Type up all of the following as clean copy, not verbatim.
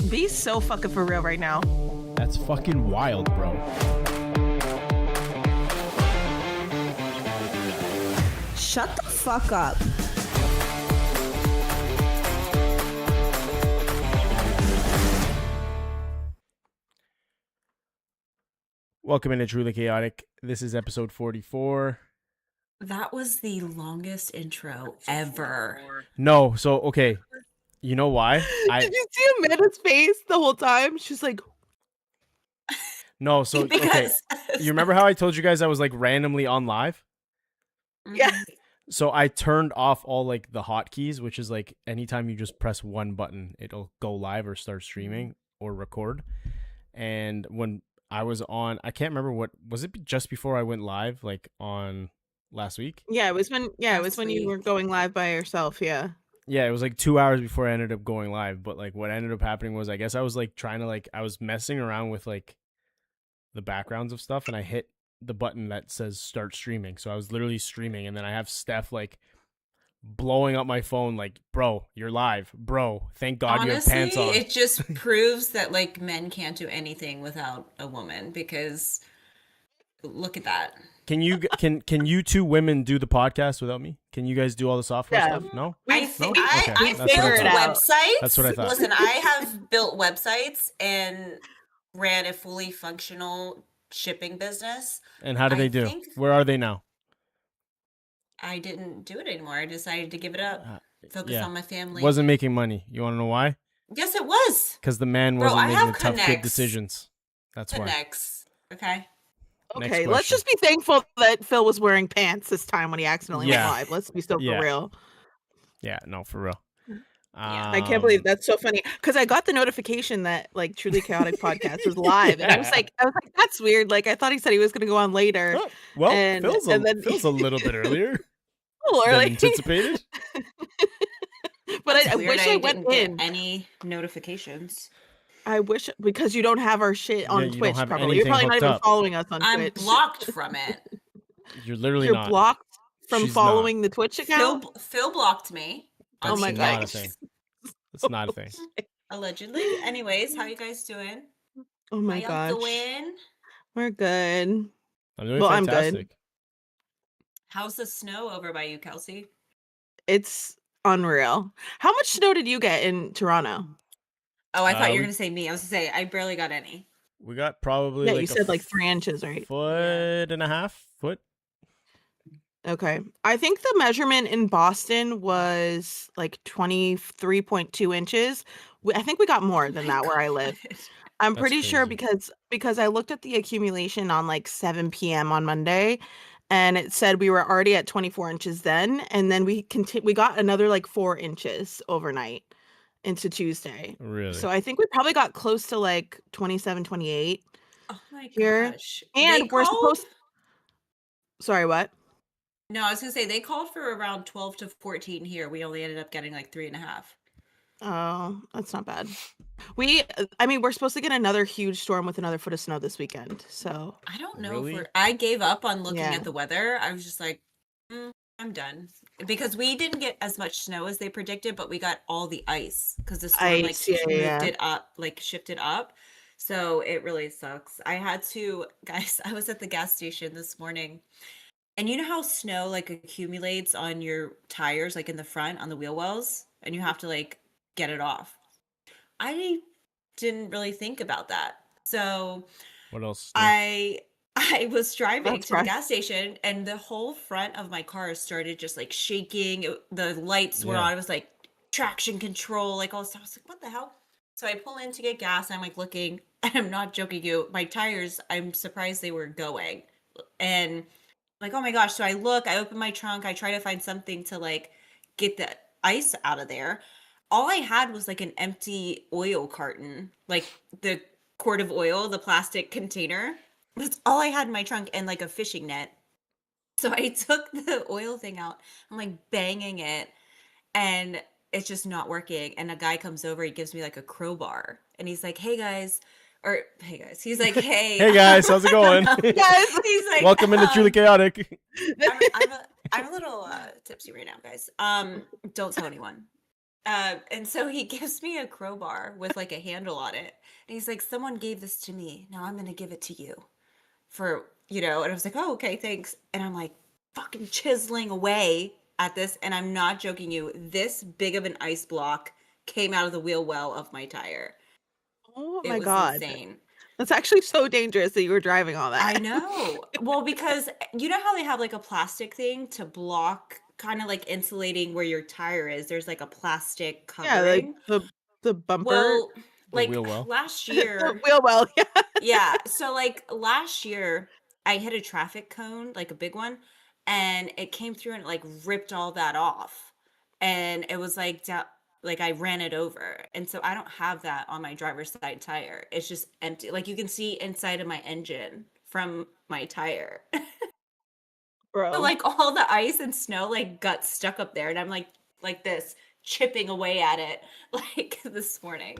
Be so fucking for real right now. That's fucking wild, bro. Shut the fuck up. Welcome into Truly Chaotic. This is episode 44. That was the longest intro ever. No, so, okay. You know why? Did you see Amanda's face the whole time? She's like... No, so, okay. You remember how I told you guys I was, like, randomly on live? Yeah. So I turned off all, like, the hotkeys, which is, like, anytime you just press one button, it'll go live or start streaming or record. And when I was on, I can't remember what, was it just before I went live, like, on last week? Yeah, it was when you were going live by yourself, yeah. Yeah, it was like 2 hours before I ended up going live. But like what ended up happening was I guess I was like trying to like I was messing around with like the backgrounds of stuff and I hit the button that says start streaming. So I was literally streaming and then I have Steph like blowing up my phone like, bro, you're live. Bro, thank God Honestly, you have pants on. it just proves that like men can't do anything without a woman because look at that. Can you two women do the podcast without me? Can you guys do all the software stuff? No? I think No? I Okay. built figured it out. websites. That's what I thought. Listen, I have built websites and ran a fully functional shipping business. And how do they do? Where are they now? I didn't do it anymore. I decided to give it up. Focus on my family. Wasn't making money. You want to know why? Yes, it was. Because the man Bro, wasn't I making have tough, good connects. decisions. That's why. Connects. Okay. Okay, let's just be thankful that Phil was wearing pants this time when he accidentally went live. Let's be so for real. Yeah, no, for real. I can't believe that's so funny because I got the notification that like Truly Chaotic Podcast was live, and I was like, that's weird. Like I thought he said he was going to go on later. Oh, well, Phil's a little bit earlier. A little early than anticipated. But I wish I went in. Get any notifications. I wish because you don't have our shit on Twitch probably. You're anything probably not hooked even up. following us on I'm Twitch. blocked from it. You're literally You're not. blocked from She's following the Twitch account. Phil blocked me. Oh my Not a gosh. thing. It's not a thing. Allegedly. Anyways, how you guys doing? Oh my How y'all gosh. doing? We're good. I'm doing Well, fantastic. I'm good. How's the snow over by you, Kelsey? It's unreal. How much snow did you get in Toronto? Oh, I thought you were gonna say me. I was gonna say I barely got any. We got probably You said like 3 inches, right? Foot and a half. Okay. I think the measurement in Boston was like 23.2 inches. I think we got more than that where I live. I'm pretty sure because I looked at the accumulation on like 7 p.m. on Monday and it said we were already at 24 inches then. And then we got another like 4 inches overnight into Tuesday. Really? So I think we probably got close to like 27, 28 Oh my here. gosh. And we're supposed... Sorry, what? No, I was gonna say they called for around 12 to 14 here. We only ended up getting like 3.5. Oh, that's not bad. We're supposed to get another huge storm with another foot of snow this weekend. So I don't know Really? if I gave up on looking Yeah. at the weather. I was just like, I'm done. Because we didn't get as much snow as they predicted, but we got all the ice because the storm Ice, yeah, moved it up, like shifted up. So it really sucks. Guys, I was at the gas station this morning. And you know how snow like accumulates on your tires, like in the front on the wheel wells, and you have to like get it off. I didn't really think about that. So What else? I was driving That's to the right. gas station and the whole front of my car started just like shaking. The lights were Yeah. on. It was like traction control, like all this stuff. I was like, what the hell? So I pull in to get gas. I'm like looking, and I'm not joking you. My tires, I'm surprised they were going. And like, oh my gosh. So I open my trunk. I try to find something to like get the ice out of there. All I had was like an empty oil carton, like the quart of oil, the plastic container. That's all I had in my trunk and like a fishing net. So I took the oil thing out. I'm like banging it and it's just not working. And a guy comes over, he gives me like a crowbar and he's like, hey guys. He's like, hey. Hey guys, how's it going? Guys, He's like, Welcome into Truly Chaotic. I'm a little tipsy right now, guys. Don't tell anyone. And so he gives me a crowbar with like a handle on it. And he's like, someone gave this to me. Now I'm going to give it to you for, and I was like, oh, okay, thanks. And I'm like fucking chiseling away at this. And I'm not joking you. This big of an ice block came out of the wheel well of my tire. Oh It my was god. insane. That's actually so dangerous that you were driving all I that. know. Well, because you know how they have like a plastic thing to block, kind of like insulating where your tire is. There's like a plastic Yeah, like covering. the bumper, Well, The like wheel well. last the year, wheel well. Yeah. yeah. So like last year, I hit a traffic cone, like a big one, and it came through and like ripped all that off. And it was like like I ran it over. And so I don't have that on my driver's side tire. It's just empty. Like you can see inside of my engine from my tire. So, Bro. like all the ice and snow like got stuck up there and I'm like this chipping away at it like this morning.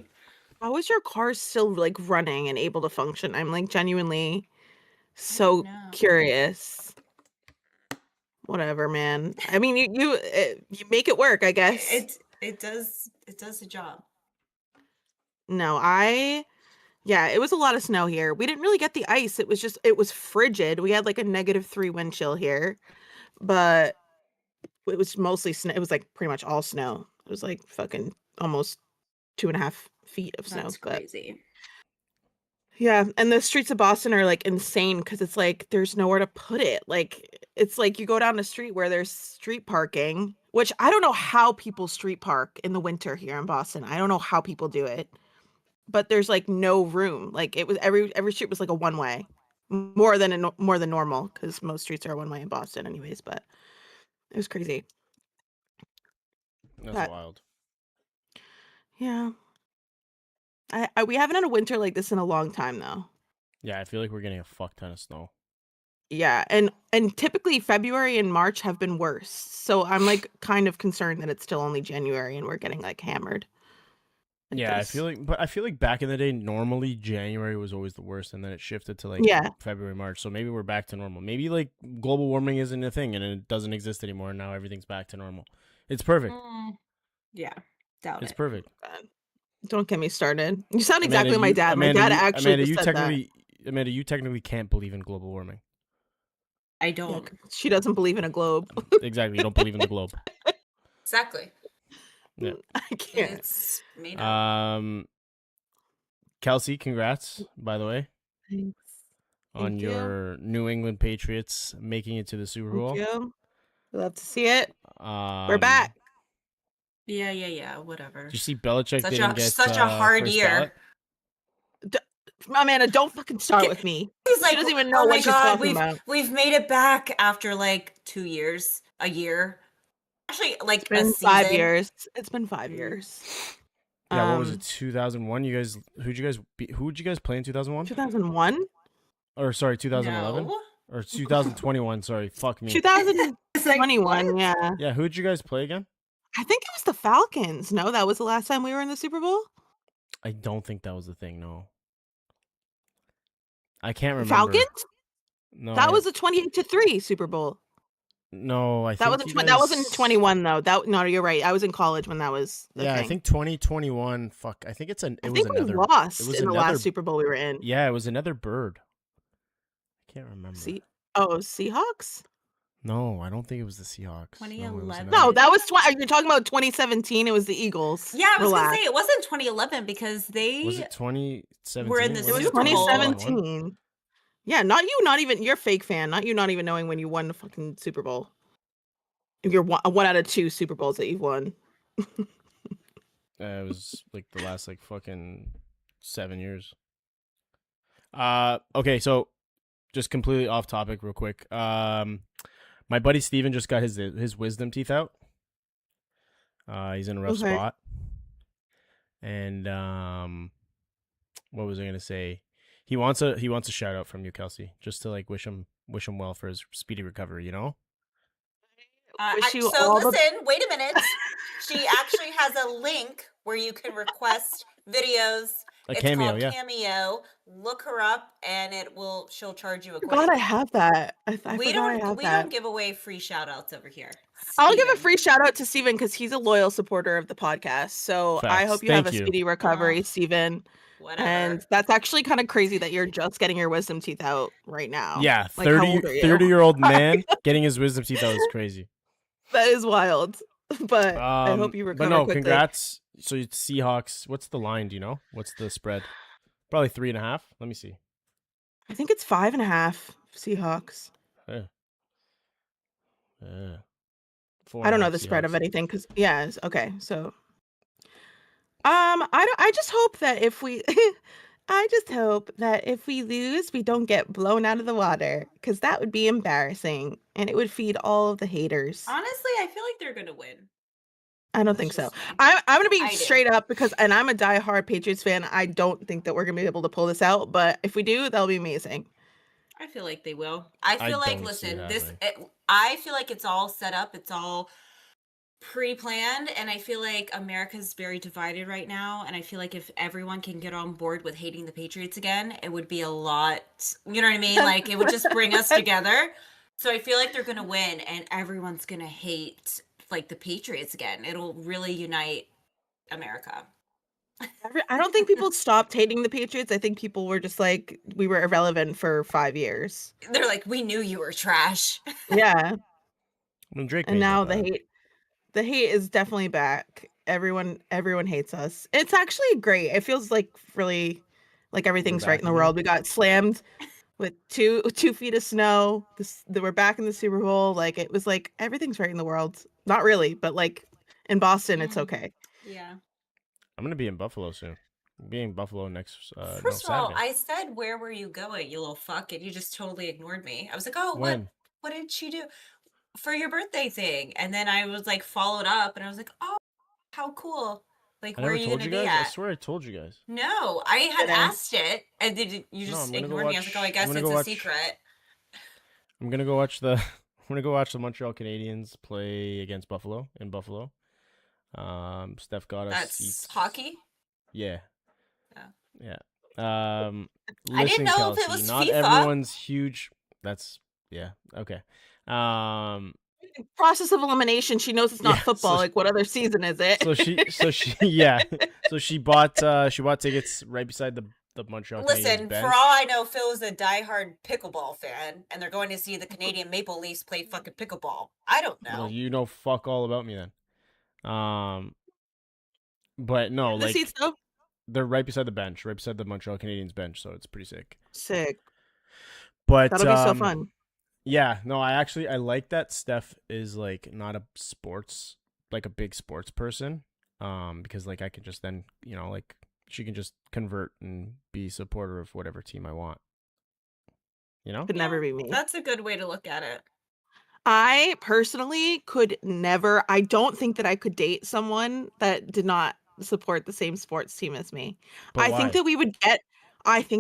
How is your car still like running and able to function? I'm like genuinely I don't so know. curious. Whatever, man. I mean, you make it work, I guess. It does the job. No, yeah, it was a lot of snow here. We didn't really get the ice. It was frigid. We had like a -3 wind chill here, but it was mostly snow. It was like pretty much all snow. It was like fucking almost 2.5 feet of snow. That's But crazy. yeah, and the streets of Boston are like insane because it's like there's nowhere to put it. Like it's like you go down the street where there's street parking, which I don't know how people street park in the winter here in Boston. I don't know how people do it. But there's like no room. Like it was every street was like a one way. More than normal cuz most streets are one way in Boston anyways, but it was crazy. That's But wild. yeah. We haven't had a winter like this in a long time though. Yeah, I feel like we're getting a fuck ton of snow. Yeah, and typically February and March have been worse. So I'm like kind of concerned that it's still only January and we're getting like hammered like Yeah, this. I feel like back in the day, normally January was always the worst, and then it shifted to like Yeah. February, March. So maybe we're back to normal. Maybe like global warming isn't a thing, and it doesn't exist anymore. And now everything's back to normal. It's perfect. Yeah, doubt It's it. perfect. God. Don't get me started. You sound exactly like my dad. My Amanda, dad actually Amanda, just said that. Amanda, you technically can't believe in global warming. I Yeah, don't. 'cause she doesn't believe in a globe. Exactly, you don't believe in the globe. Exactly. Yeah. I can't. It's made up. Kelsey, congrats, by the way, Thanks. on Thank you. your New England Patriots making it to the Super Bowl. Thank you. Love to see it. We're back. Yeah, whatever. Did you see Belichick Such didn't a get such a hard first year. ballot? Amanda, don't fucking start with me. He's She like, doesn't even know oh my what she's god, talking about. we've made it back after like 2 years, a year. Actually, It's like a been 5 season. years. It's been 5 Mm. years. Yeah, what was it? 2001. Who'd you guys play in 2001? 2001? Or sorry, 2011 No. or 2021. Sorry, fuck me. 2021, what? yeah. Yeah, who'd you guys play again? I think it was the Falcons. No, that was the last time we were in the Super Bowl. I don't think that was the thing. No, I can't remember. Falcons? No, That was a 28-3 Super Bowl. no. I That think wasn't that wasn't 21 though. No, you're right. I was in college when that was the Yeah, thing. I think 2021. Fuck, I think it I was think we another. lost It was in the another. last Super Bowl we were in. Yeah, it was another bird. I can't remember. Seahawks? No, I don't think it was the Seahawks. 2011. No, that was you're talking about 2017. It was the Eagles. Yeah, I was Relax. gonna say it wasn't 2011 because they Was it 2017? were in the It was Super Bowl. 2017. Yeah, not you. Not even you're a fake fan. Not you. Not even knowing when you won the fucking Super Bowl. You're one out of 2 Super Bowls that you've won. It was like the last like fucking 7 years. Okay, so just completely off topic, real quick. My buddy Steven just got his wisdom teeth out. He's in a rough spot. And what was I gonna say? He wants a shout out from you, Kelsey, just to like wish him well for his speedy recovery. You know. Listen, wait a minute. She actually has a link where you can request videos A It's Cameo, called yeah. Cameo. Look her up, and she'll charge you a I forgot I coin. have that. I We forgot I have don't that. give away free shout outs over here. I'll give a Steven. free shout out to Steven because he's a loyal supporter of the podcast. So I Facts. hope you have Thank a you. speedy recovery, Steven. And Whatever. that's actually kind of crazy that you're just getting your wisdom teeth out right now. Yeah, Like, how 30 old are you? 30-year-old man getting his wisdom teeth out is crazy. That is wild. But I hope you But recover no, quickly. congrats. So Seahawks. What's the line? Do you know? What's the spread? Probably 3.5. Let me see. I think it's 5.5 Seahawks. Yeah. Yeah. Four I and a don't know half the spread of Seahawks. anything because okay. So I just hope that if we I just hope that if we lose, we don't get blown out of the water because that would be embarrassing and it would feed all of the haters. Honestly, I feel like they're gonna win. I don't That's think so. just me. I'm gonna be I do. straight up because, and I'm a diehard Patriots fan. I don't think that we're gonna be able to pull this out, but if we do, that'll be amazing. I feel like they will. I I feel like, don't see it listen, happening. I feel like it's all set up. It's all pre-planned, and I feel like America's very divided right now, and I feel like if everyone can get on board with hating the Patriots again, it would be a lot, you know what I mean? Like, it would just bring us together. So I feel like they're going to win, and everyone's going to hate, like, the Patriots again. It'll really unite America. I don't think people stopped hating the Patriots. I think people were just like, we were irrelevant for 5 years. They're like, we knew you were trash. Yeah. When Drake And made now that bad. the hate is definitely back. Everyone hates us. It's actually great. It feels like really like everything's right back in the again? world. We got slammed with 2 feet of snow. We're back in the Super Bowl. Like it was like everything's right in the world. Not really, but like in Boston, it's okay. Yeah. I'm gonna be in Buffalo soon. I'm being in Buffalo next First of all, Saturday. I said, "Where were you going, you little fuck?" And you just totally ignored me. I was like, "Oh, When? what did she do for your birthday thing?" And then I was like, followed up, and I was like, "Oh, how cool! Like, I where are never you told gonna you be guys. I at?" swear I told you guys. No, I had Didn't. asked it, and then you No, just I'm gonna go ignored me. I was like, "Oh, I watch- guess I'm gonna it's go a watch- secret." I'm gonna go watch the I'm gonna go watch the Montreal Canadiens play against Buffalo in Buffalo. Steph got us That's seats. hockey. Yeah. Oh. Yeah. I didn't Listen, know if it Kelsey, was not FIFA. everyone's huge. That's yeah. Okay. Process of elimination. She knows it's not Yeah, football. so- Like what other season is it? So she yeah. So she bought tickets right beside the Montreal Canadiens Listen, bench. for all I know, Phil is a diehard pickleball fan, and they're going to see the Canadian Maple Leafs play fucking pickleball. I don't know. Well, you know fuck all about me then. But no, The like seats though? they're right beside the bench, right beside the Montreal Canadiens bench, so it's pretty sick. Sick. But That'll be so fun. Yeah, no, I like that Steph is like not a sports, like a big sports person. Because like I can just then, like she can just convert and be supporter of whatever team I want. Could never be me. That's a good way to look at it. I personally could never. I don't think that I could date someone that did not support the same sports team as me. But I think why?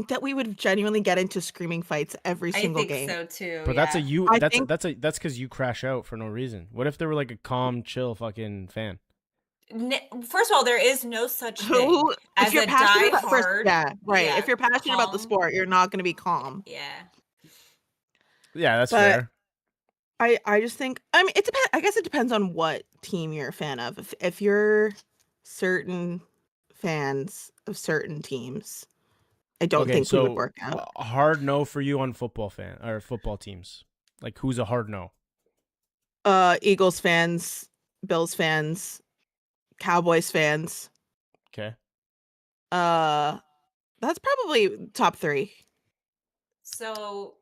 that we would genuinely get into screaming fights every single game. I think so too. But yeah. that's because you crash out for no reason. What if they were like a calm, chill fucking fan? First of all, there is no such thing Who, as if you're a passionate about diehard. yeah, right. Yeah, If you're passionate about the calm. sport, you're not going to be calm. Yeah. Yeah, that's But fair. I just think, I mean, it depends. I guess it depends on what team you're a fan of. If you're certain fans of certain teams, I don't Okay, think we would so work out. a hard no for you on football teams. Like who's a hard no? Eagles fans, Bills fans, Cowboys fans. Okay. That's probably top 3. So,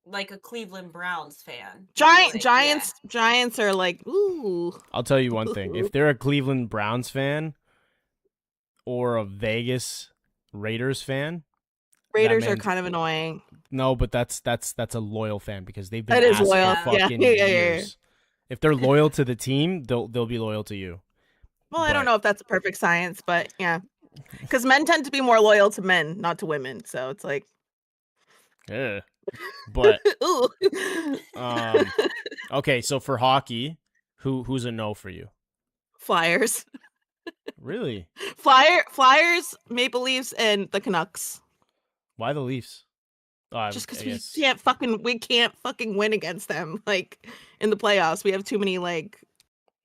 like a Cleveland Browns fan. Giants are like, ooh. I'll tell you one thing. If they're a Cleveland Browns fan or a Vegas Raiders fan, Raiders are kind of annoying. No, but that's a loyal fan because they've been That is assed loyal. for fucking Yeah. years. If they're loyal to the team, they'll be loyal to you. Well, I don't know if that's a perfect science, but yeah. Because men tend to be more loyal to men, not to women. So it's like, yeah. But ooh. okay, so for hockey, who's a no for you? Flyers. Really? Flyers, Maple Leafs, and the Canucks. Why the Leafs? Oh, I Just because guess. we can't fucking win against them like in the playoffs. We have too many like What do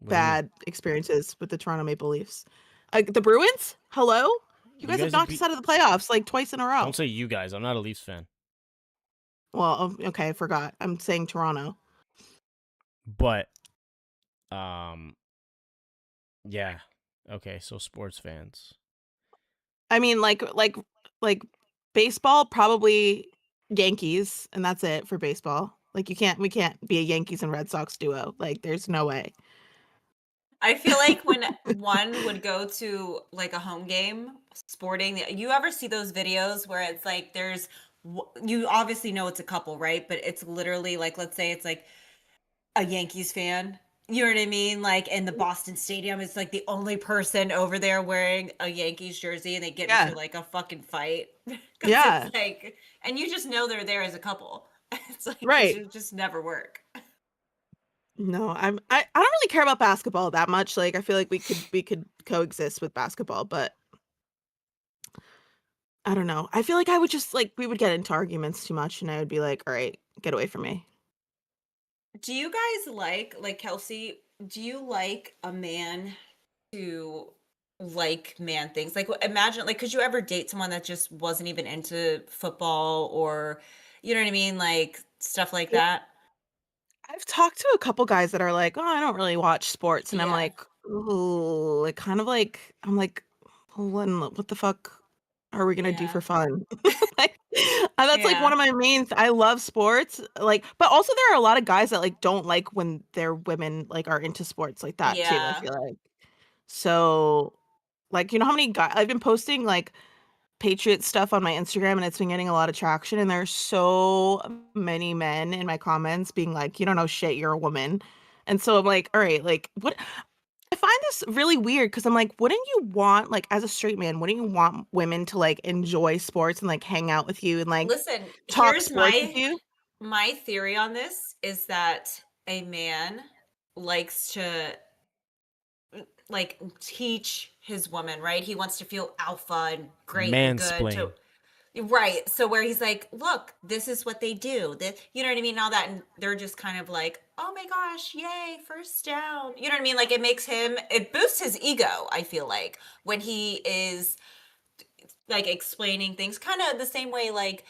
you mean? bad experiences with the Toronto Maple Leafs. The Bruins? Hello? You You guys have guys have knocked us beat. out of the playoffs like twice in a Don't row. say you guys. I'm not a Leafs fan. Well, okay, I forgot. I'm saying Toronto. But, yeah. Okay, so sports fans. I mean, like baseball, probably Yankees, and that's it for baseball. Like we can't be a Yankees and Red Sox duo. Like there's no way. I feel like when one would go to like a home game, sporting, you ever see those videos where it's like you obviously know it's a couple, right? But it's literally like, let's say it's like a Yankees fan. You know what I mean? Like in the Boston Stadium, it's like the only person over there wearing a Yankees jersey and they get into Yeah. like a fucking fight. Because Yeah. it's like, and you just know they're there as a couple. It's like, it Right. should just never work. No, I don't really care about basketball that much. Like I feel like we could coexist with basketball, but I don't know. I feel like I would just like we would get into arguments too much and I would be like, "All right, get away from me." Do you guys like Kelsey, do you like a man to like man things? Like imagine like could you ever date someone that just wasn't even into football or you know what I mean? Like stuff like Yeah. that? I've talked to a couple guys that are like, "Oh, I don't really watch sports." And I'm Yeah. like, "Ooh," like kind of like I'm like, well, what the fuck are we gonna do Yeah. for fun?" Like, that's like one Yeah. of my main I love sports, like but also there are a lot of guys that like don't like when their women like are into sports like that too, I Yeah. feel like. So, like, you know how many guys I've been posting like Patriot stuff on my Instagram and it's been getting a lot of traction and there's so many men in my comments being like, "You don't know shit, you're a woman." And so I'm like, "All right, like what." I find this really weird because I'm like, wouldn't you want like as a straight man, wouldn't you want women to like enjoy sports and like hang out with you and like Listen, talk here's sports with you? my theory on this is that a man likes to like teach his woman, right? He wants to feel alpha and great and good to Mansplain. right. So where he's like, look, this is what they do. That you know what I mean? All that and they're just kind of like, oh my gosh, yay, first down. You know what I mean? Like it boosts his ego, I feel like, when he is like explaining things kind of the same way like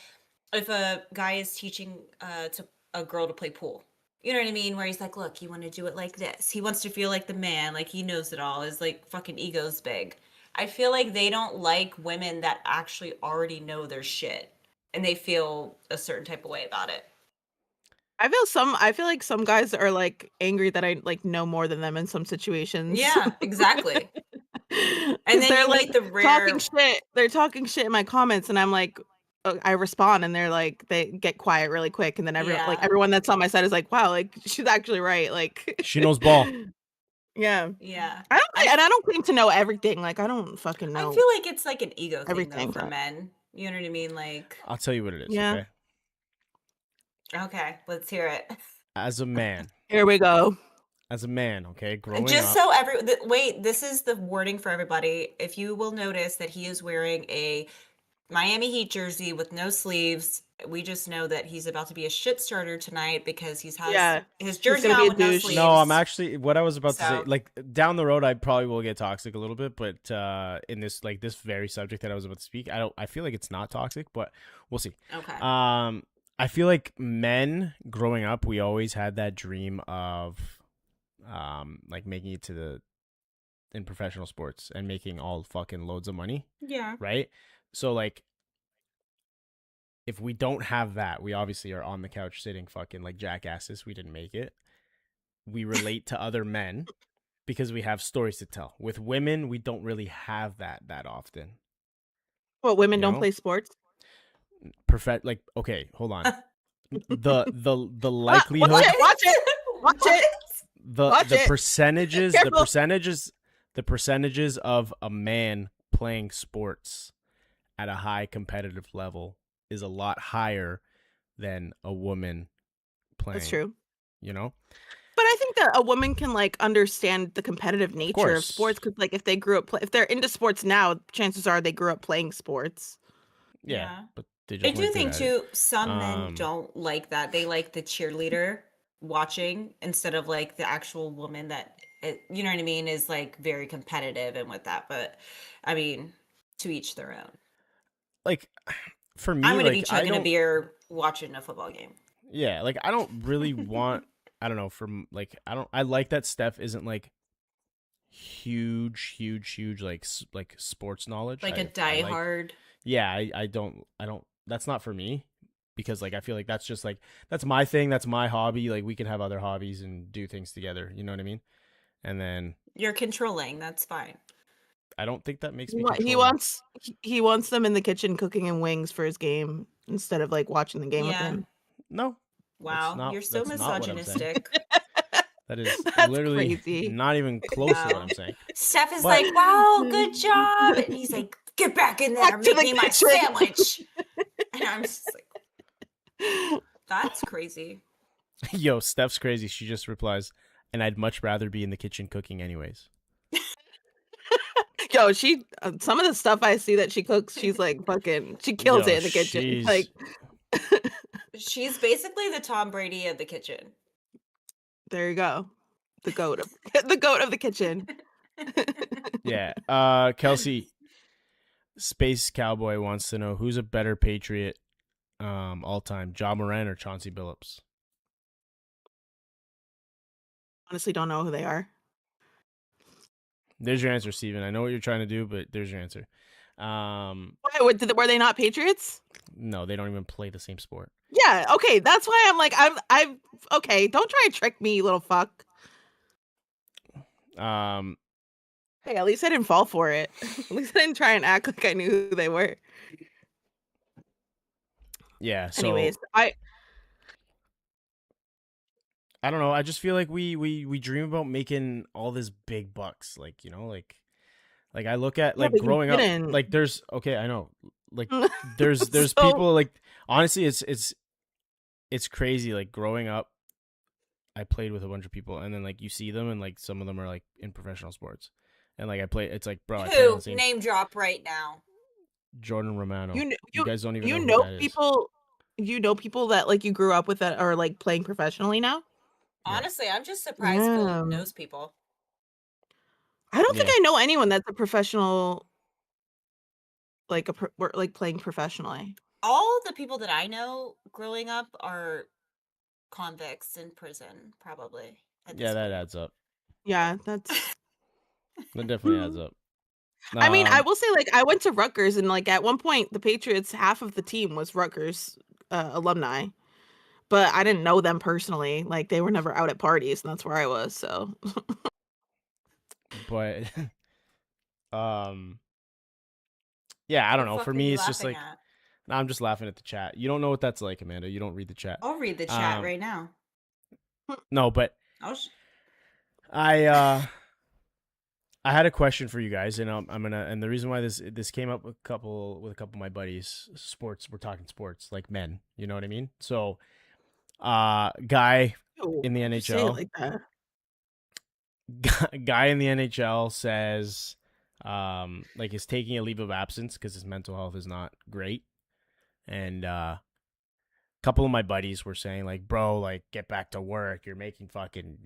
if a guy is teaching to a girl to play pool. You know what I mean? Where he's like, look, you want to do it like this. He wants to feel like the man, like he knows it all. His like fucking ego's big. I feel like they don't like women that actually already know their shit and they feel a certain type of way about it. I feel like some guys are like angry that I like know more than them in some situations. Yeah, exactly. And Cuz then they're you like meet the talking rare, shit. They're talking shit in my comments and I'm like I respond and they're like they get quiet really quick and then yeah. everyone that's on my side is like, "Wow, like she's actually right." Like She knows ball. yeah. Yeah. I don't claim to know everything. Like I don't fucking I know feel like it's like an ego thing though everything, for but men. You know what I mean? Like, I'll tell you what it is, yeah. okay? okay, let's hear it. As a man, Here we go. okay, growing Just up, so wait, this is the wording for everybody. If you will notice that he is wearing a Miami Heat jersey with no sleeves, we just know that he's about to be a shit starter tonight because he has Yeah. his He's jersey going to be on a with no douche. no, I'm sleeves. actually what I was about to say. So, Like down the road, I probably will get toxic a little bit, but in this very subject that I was about to speak, I feel like it's not toxic, but we'll see. okay. I feel like men growing up, we always had that dream of like making it to the in professional sports and making all fucking loads of money, Yeah. right? So like if we don't have that, we obviously are on the couch sitting fucking like jackasses. We didn't make it. We relate to other men because we have stories to tell. With women, we don't really have that often. What, women You don't know, play sports? perfect. Like, okay, hold on. The Watch likelihood, it. Watch it. Watch What? it. Watch the it. percentages, Careful. the percentages of a man playing sports at a high competitive level is a lot higher than a woman That's playing. true. You know, But think that a woman can like understand the competitive nature of course. sports because like if they grew up if they're into sports now, chances are they grew up playing sports. Yeah, Yeah. but they I just do weren't good think at it. too, some men Um, don't like that. They like the cheerleader watching instead of like the actual woman that you know what I mean, is like very competitive and with that. But I mean, to each their own. like for I'm me, gonna be like I chugging a don't. beer watching a football game. Yeah, like I don't really want. I don't know. From like I don't. I like that Steph isn't like huge like like sports knowledge. Like a I like. diehard. Yeah, I don't. That's not for me because like I feel like that's just like that's my thing. That's my hobby. Like we can have other hobbies and do things together. You know what I mean? And then You're controlling. That's fine. I don't think that makes He me wa- he controlling. wants he wants them in the kitchen cooking him wings for his game instead of like watching the game with Yeah. him. No, Wow. You're so that's not what I'm saying. misogynistic. That is That's literally crazy. not even close to what Wow. I'm saying. Steph is But like, wow, good job. And he's like, get back in there, Back to make the me my kitchen. sandwich. And I'm just like, that's crazy. yo, Steph's crazy. She just replies, and I'd much rather be in the kitchen cooking anyways. Yo, she some of the stuff I see that she cooks, she's like fucking she kills Yo, it in the kitchen. she's Like She's basically the Tom Brady of the kitchen. there you go. The goat of the goat of the kitchen. yeah. Kelsey, Space Cowboy wants to know who's a better Patriot all time, Ja Moran or Chauncey Billups? Honestly don't know who they are. There's your answer, Steven. I know what you're trying to do, but there's your answer. Were they not Patriots? No, they don't even play the same sport. Yeah, okay. That's why I'm like I'm okay, don't try and trick me, you little fuck. Um, Hey, at least I didn't fall for it. At least I didn't try and act like I knew who they were. yeah. So Anyways, I don't know. I just feel like we dream about making all this big bucks, like like I look at yeah, like but you growing up, didn't. like there's okay, I know, like there's So people like honestly, it's crazy. Like growing up, I played with a bunch of people, and then like you see them, and like some of them are like in professional sports, and like I play. It's like bro, I play on Who? the same Name drop right now. Jordan Romano. you kn- You guys don't even you know who know that is. people that like you grew up with that are like playing professionally now? Yeah, Honestly, I'm just surprised Philip Yeah. knows people. I don't think yeah, I know anyone that's a professional like playing professionally. All the people that I know growing up are convicts in prison, probably at yeah. this That point. adds up. Yeah, that's That definitely adds up. I mean, I will say like I went to Rutgers and like at one point the Patriots half of the team was Rutgers alumni. But I didn't know them personally. Like they were never out at parties and that's where I was. So but um, yeah, I don't The know. For fuck are me, you it's just laughing like at? I'm just laughing at the chat. You don't know what that's like, Amanda. You don't read the chat. I'll read the chat Um, right now. no, but I'll I I had a question for you guys, and I'm gonna and the reason why this came up with a couple of my buddies, sports. We're talking sports, like men. You know what I mean? So, guy ew, in the why'd you say it NHL, like that? guy in the NHL says, like is taking a leave of absence because his mental health is not great, and couple of my buddies were saying like, bro, like get back to work. You're making fucking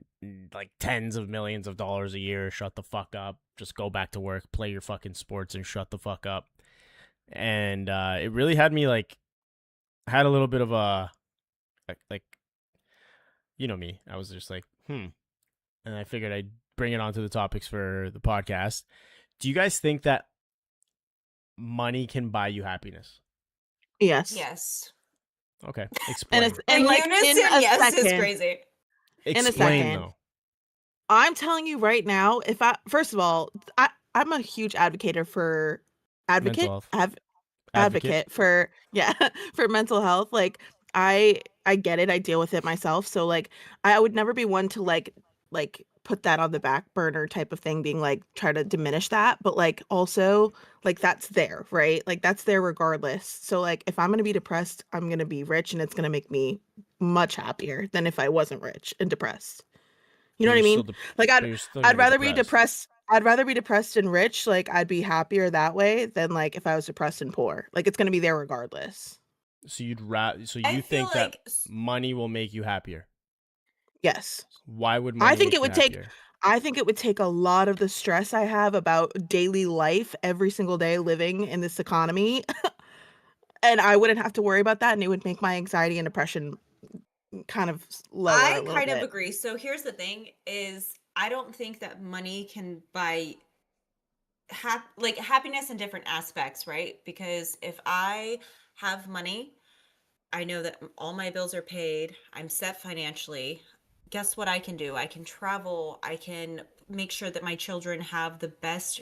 like tens of millions of dollars a year. Shut the fuck up. Just go back to work, play your fucking sports and shut the fuck up. And it really had me like had a little bit of a like you know me. I was just like, and I figured I'd bring it onto the topics for the podcast. Do you guys think that money can buy you happiness? Yes. yes. Okay. And Explain. it's A and like unison in a yes is second. crazy. In a Explain second. though. I'm telling you right now, if I first of all, I'm a huge advocate for Mental health. advocate for for mental health. Like I get it, I deal with it myself, so like I would never be one to like put that on the back burner type of thing, being like try to diminish that, but like also like that's there, right? Like that's there regardless. So like if I'm going to be depressed, I'm going to be rich and it's going to make me much happier than if I wasn't rich and depressed. You know what I mean? Like but you're still I'd gonna be rather be depressed. depressed. I'd rather be depressed and rich. Like I'd be happier that way than like if I was depressed and poor. Like it's gonna be there regardless. So so I you feel think that like money will make you happier? Yes. Why would I money think make it you would take happier? I think it would take a lot of the stress I have about daily life every single day living in this economy, and I wouldn't have to worry about that, and it would make my anxiety and depression kind of lower a I little kind of bit. agree. So here's the thing is I don't think that money can buy like happiness in different aspects, right? Because if I have money, I know that all my bills are paid, I'm set financially. Guess what I can do? I can travel, I can make sure that my children have the best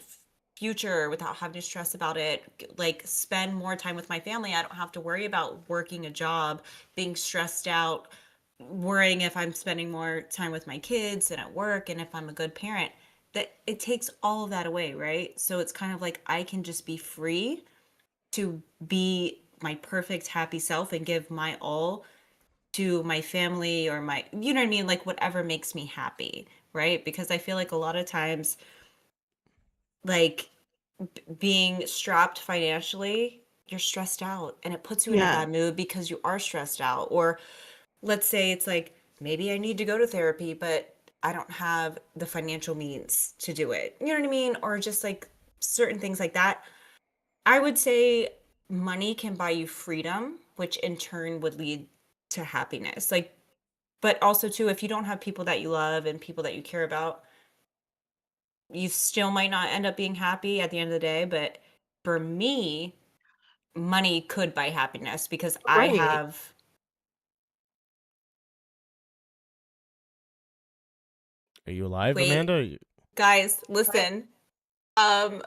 future without having to stress about it, like spend more time with my family. I don't have to worry about working a job, being stressed out, worrying if I'm spending more time with my kids and at work and if I'm a good parent. That it takes all of that away, right? So it's kind of like I can just be free to be my perfect happy self and give my all to my family or my, you know what I mean, like whatever makes me happy, right? Because I feel like a lot of times like being strapped financially, you're stressed out and it puts you in a Yeah. bad mood because you are stressed out. Or let's say it's like maybe I need to go to therapy but I don't have the financial means to do it, you know what I mean, or just like certain things like that. I would say money can buy you freedom, which in turn would lead to happiness. Like, but also too, if you don't have people that you love and people that you care about, you still might not end up being happy at the end of the day. But for me, money could buy happiness because I Right. have, Are you alive, wait, Amanda? guys, listen. Um,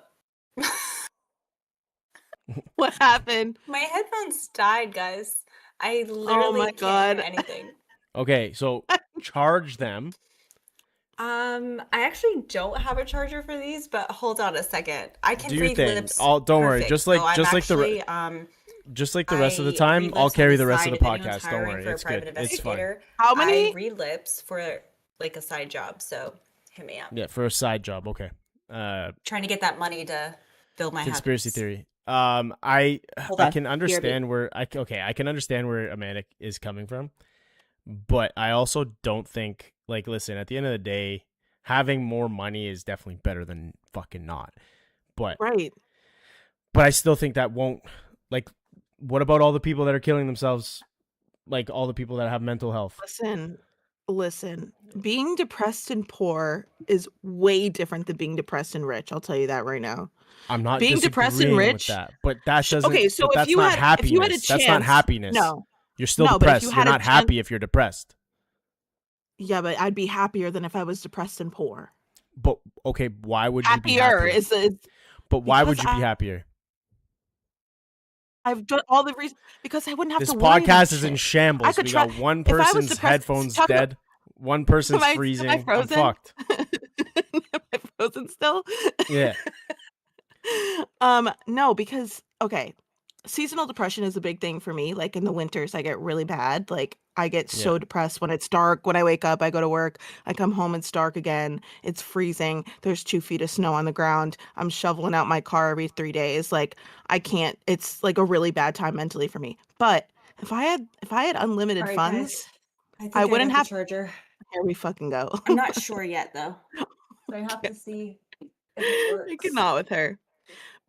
What happened? my headphones died, guys. I Oh literally my can't hear god. anything. Okay, so charge them. I actually don't have a charger for these, but hold on a second. I can Do your read thing. lips I'll don't worry. perfect. So I'm actually Just like the rest of the I time, read I'll lips on carry the the rest of side. the If anyone's podcast. Don't hiring worry. for a It's good. private It's fine. investigator, How I many read lips for like a side job. So hit me up. Yeah, for a side job. Okay. Trying to get that money to build my Conspiracy happiness. theory. Hold I on. can BRB. understand where I can understand where Amanda is coming from, but I also don't think like listen, at the end of the day, having more money is definitely better than fucking not. But right. I still think that won't like what about all the people that are killing themselves? Like all the people that have mental health. Listen. Listen. Being depressed and poor is way different than being depressed and rich. I'll tell you that right now. I'm not Being depressed and disagreeing with rich. that, but that Okay, doesn't so but that's not if you had a happiness. That's not chance, happiness. no. You're still No, but if you depressed. You're had a not chance, happy if you're depressed. yeah, but I'd be happier than if I was depressed and poor. But okay, why would you be Happier happier? is But why because would you be happier? I've done all the reasons because I wouldn't have This to worry about podcast is in shit. I shambles. could We try got one if I was person's depressed. headphones Talk about dead, one person's am I freezing. I'm frozen? fucked. Am I frozen still? Yeah. No, because okay, seasonal depression is a big thing for me. Like in the winters, I get really bad. Like I get Yeah. so depressed when it's dark. When I wake up, I go to work, I come home, it's dark again. It's freezing. There's 2 feet of snow on the ground. I'm shoveling out my car every 3 days. Like I can't. It's like a really bad time mentally for me. But if I had All unlimited right, guys. funds, I I think I wouldn't got the have. charger. Here we fucking go. I'm not sure yet though. So I have to see if it I works. cannot with her.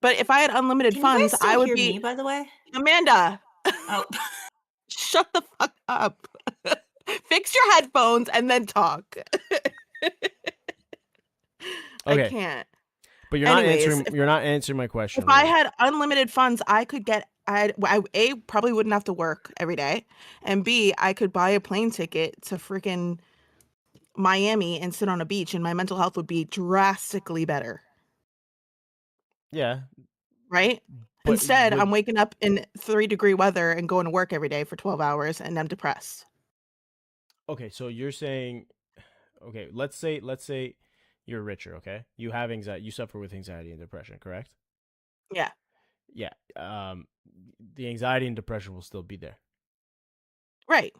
But if I had unlimited Can you funds, guys still I would hear be me, by the way? Amanda. Oh, Shut the fuck up. Fix your headphones and then talk. I Okay. can't. But Anyways, you're not answering my if question I really. had unlimited funds, I could get I A probably wouldn't have to work every day, and B I could buy a plane ticket to freaking Miami and sit on a beach and my mental health would be drastically better, Yeah. right? But Instead, I'm would waking up in 3-degree weather and going to work every day for 12 hours and I'm depressed. okay, so you're saying okay, let's say you're richer, okay? You have anxiety, you suffer with anxiety and depression, correct? Yeah. Yeah. The anxiety and depression will still be there. Right.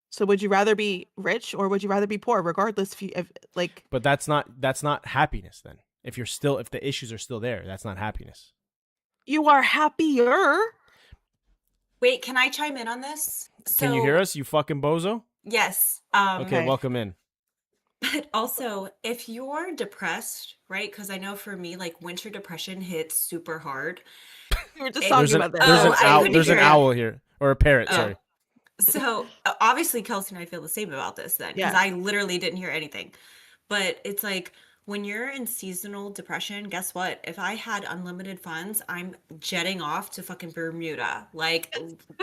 So would you rather be rich or would you rather be poor, regardless if like But that's not happiness then. If the issues are still there, that's not happiness. you are happier? Wait, can I chime in on this? Can you hear So us, you fucking bozo? yes. Okay, Okay. welcome in. But also, if you're depressed, right? Because I know for me, like winter depression hits super hard. We were just It, talking about this. I couldn't There's an hear owl here, or a parrot. Oh, Sorry. so obviously Kelsey and I feel the same about this then, because Yeah. I literally didn't hear anything. But it's like when you're in seasonal depression, guess what? If I had unlimited funds, I'm jetting off to fucking Bermuda, like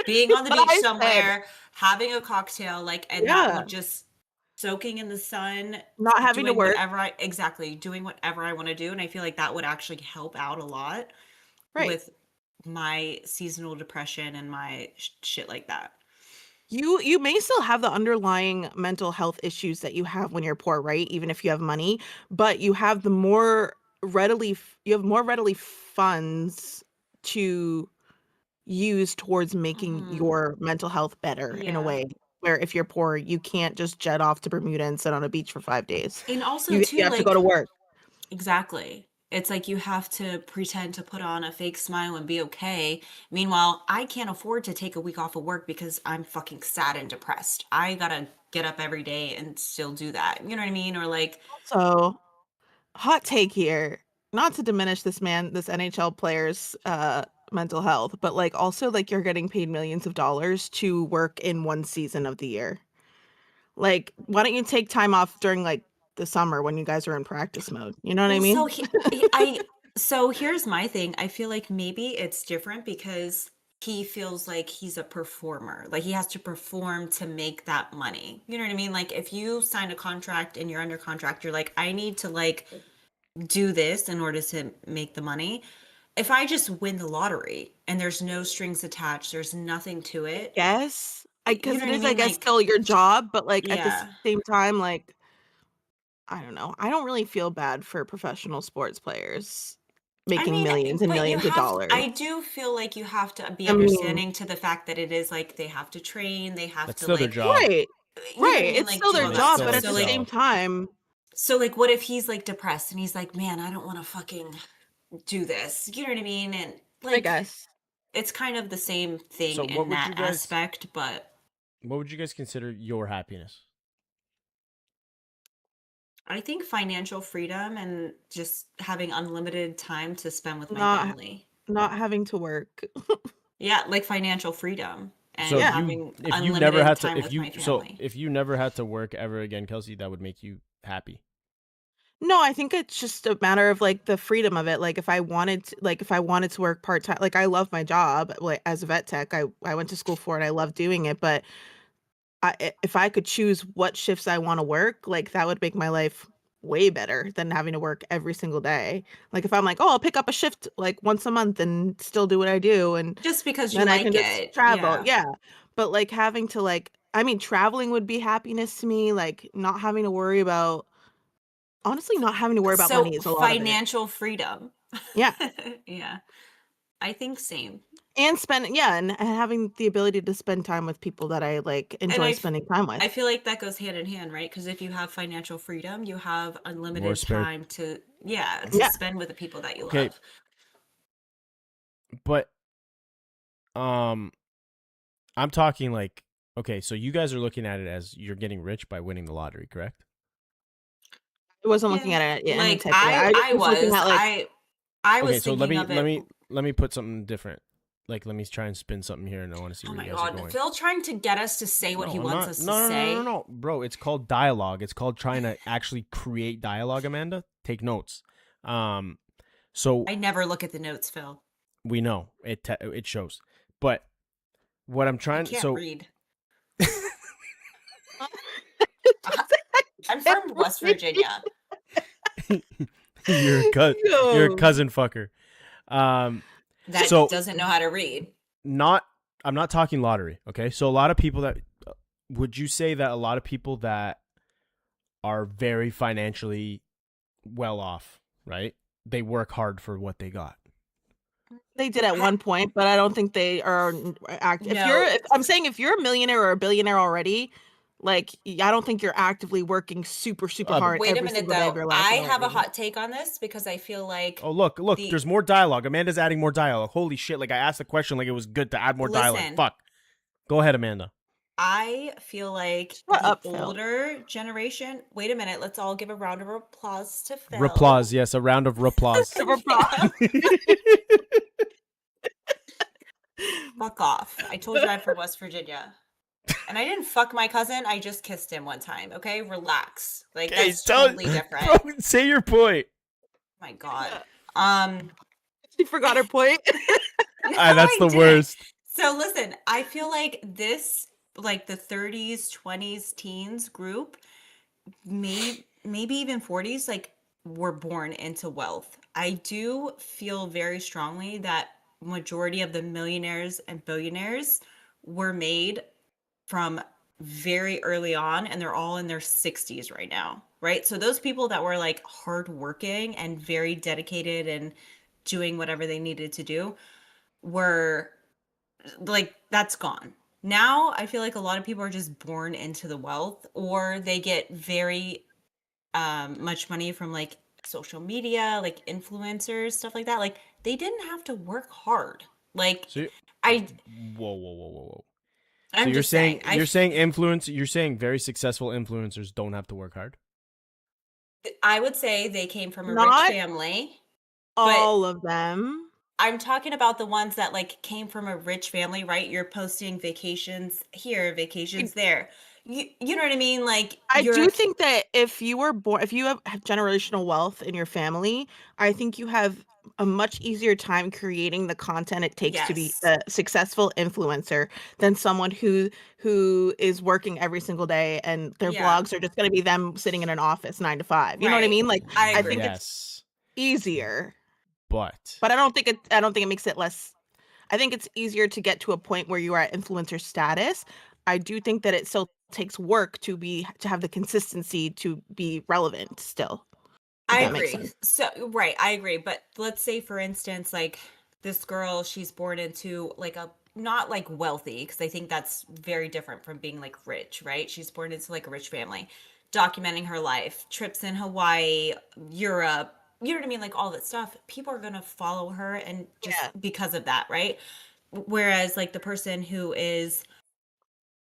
being on the What beach I said. somewhere, having a cocktail, like, and that Yeah. would just soaking in the sun, Not having to doing work. whatever doing whatever I want to do. And I feel like that would actually help out a lot Right. with my seasonal depression and my shit like that. You may still have the underlying mental health issues that you have when you're poor, right? Even if you have money, but you have more readily funds to use towards making Hmm. your mental health better in a Yeah. way where if you're poor, you can't just jet off to Bermuda and sit on a beach for 5 days. And also You too, have to go to like, work. exactly. It's like you have to pretend to put on a fake smile and be okay. Meanwhile, I can't afford to take a week off of work because I'm fucking sad and depressed. I gotta get up every day and still do that. You know what I mean? Or like, So, hot take here, not to diminish this NHL player's mental health, but like also like you're getting paid millions of dollars to work in one season of the year. Like, why don't you take time off during like the summer when you guys are in practice mode? You know what I well, mean? so here's my thing. I feel like maybe it's different because he feels like he's a performer. Like he has to perform to make that money. You know what I mean? Like if you sign a contract and you're under contract, you're like, I need to like do this in order to make the money. If I just win the lottery and there's no strings attached, there's nothing to it. Yes. You Because know it what I is, I mean? guess, Like, still your job, but like at the yeah. same time, like I don't know. I don't really feel bad for professional sports players I making mean, millions and but you millions of have, dollars. I do feel like you have to be I mean, understanding to the fact that it is like they have to train, they have That's to still their like, job. right. you know what I Right. mean? It's Like still do their all It's that job, still but stuff. at their So the like, same job. time, what if he's like depressed and he's like, man, I don't want to fucking do this. You know what I mean? And I like, guess. it's kind of the same thing So in that aspect, but what would you guys consider your happiness? I think financial freedom and just having unlimited time to spend with my Not family. not having to work. Yeah, like financial freedom So and if Yeah. having unlimited time with my family. if you never had to work ever again, Kelsey, that would make you happy. No, I think it's just a matter of like the freedom of it. Like if I wanted to work part-time, like I love my job like as a vet tech. I went to school for it. I love doing it, but if I could choose what shifts I want to work, like that would make my life way better than having to work every single day. Like if I'm like, "Oh, I'll pick up a shift like once a month and still do what I do and Just because you then I can like just it. travel." Yeah. Yeah. But like having to like I mean, traveling would be happiness to me, like not having to worry about honestly not having to worry about So money is a lot of it. financial freedom. Yeah. Yeah. I think same. And spend yeah, and having the ability to spend time with people that I like And enjoy spending time with. I feel like that goes hand in hand, right? Because if you have financial freedom, you have More unlimited spare. time to, yeah, to Yeah. spend with the people that you Okay, love. but um, I'm talking like, okay, so you guys are looking at it as you're getting rich by winning the lottery, correct? I wasn't looking Yeah. at it in any Like type of way. I just I was looking was at like I Okay, was so let thinking me of it. let me put something different. Like, let me try and spin something here, and I want to see Oh where my you guys are God, going. Phil trying to get us to say what he No, I'm wants not. us to No, no, no, no, say. no, bro. It's called dialogue. It's called trying to actually create dialogue. Amanda, take notes. Um, so I never look at the notes, Phil. we know it shows, but what I'm I trying can't so read. I'm from West Virginia. you're a you're a Yo. cousin fucker. Um, That so doesn't know how to read. not I'm not talking lottery. Okay, so a lot of people that would you say that a lot of people that are very financially well off, right? They work hard for what they got. They did at one point, but I don't think they are act. No. If I'm saying if you're a millionaire or a billionaire already, Like, I don't think you're actively working super hard Wait a every minute single day of though. your life I in order have to a do that. hot take on this because I feel like Oh, look, the there's more dialogue. Amanda's adding more dialogue. Holy shit, like I asked the question like it was good to add more dialogue. listen, Fuck. Go ahead, Amanda. I feel like Shut the up, Phil. older generation. Wait a minute. Let's all give a round of applause to Phil. Applause, yes, a round of applause. Fuck off. I told you I'm from West Virginia. And I didn't fuck my cousin. I just kissed him one time. Okay, relax. Like Okay, that's totally different. bro, say your point. My God. She forgot her point. No, That's I the didn't. worst. So listen, I feel like this, like the 30s, 20s, teens group, maybe even 40s, like were born into wealth. I do feel very strongly that majority of the millionaires and billionaires were made from very early on, and they're all in their 60s right now, right? So those people that were like hardworking and very dedicated and doing whatever they needed to do were like, that's gone. Now I feel like a lot of people are just born into the wealth, or they get very much money from like social media, like influencers, stuff like that. Like they didn't have to work hard. Like So, I whoa. So I'm just saying, you're saying very successful influencers don't have to work hard? I would say they came from a rich Not family, but all of them. I'm talking about the ones that like came from a rich family, right? You're posting vacations here, vacations there. You know what I mean? Like I you're do think that if you were born, if you have generational wealth in your family, I think you have a much easier time creating the content it takes to be yes. a successful influencer than someone who is working every single day and their Yeah. vlogs are just going to be them sitting in an office 9 to 5. You know what I Right. mean? Like, I I agree. think it's Yes, easier, but but I don't think it makes it less. I think it's easier to get to a point where you are at influencer status. I do think that it still takes work to have the consistency to be relevant still, if I that makes agree. sense. So, right, I agree. But let's say, for instance, like this girl, she's born into like a not like wealthy, because I think that's very different from being like rich, right? She's born into like a rich family, documenting her life, trips in Hawaii, Europe, you know what I mean? Like all that stuff. People are going to follow her and just Yeah. because of that, right? Whereas like the person who is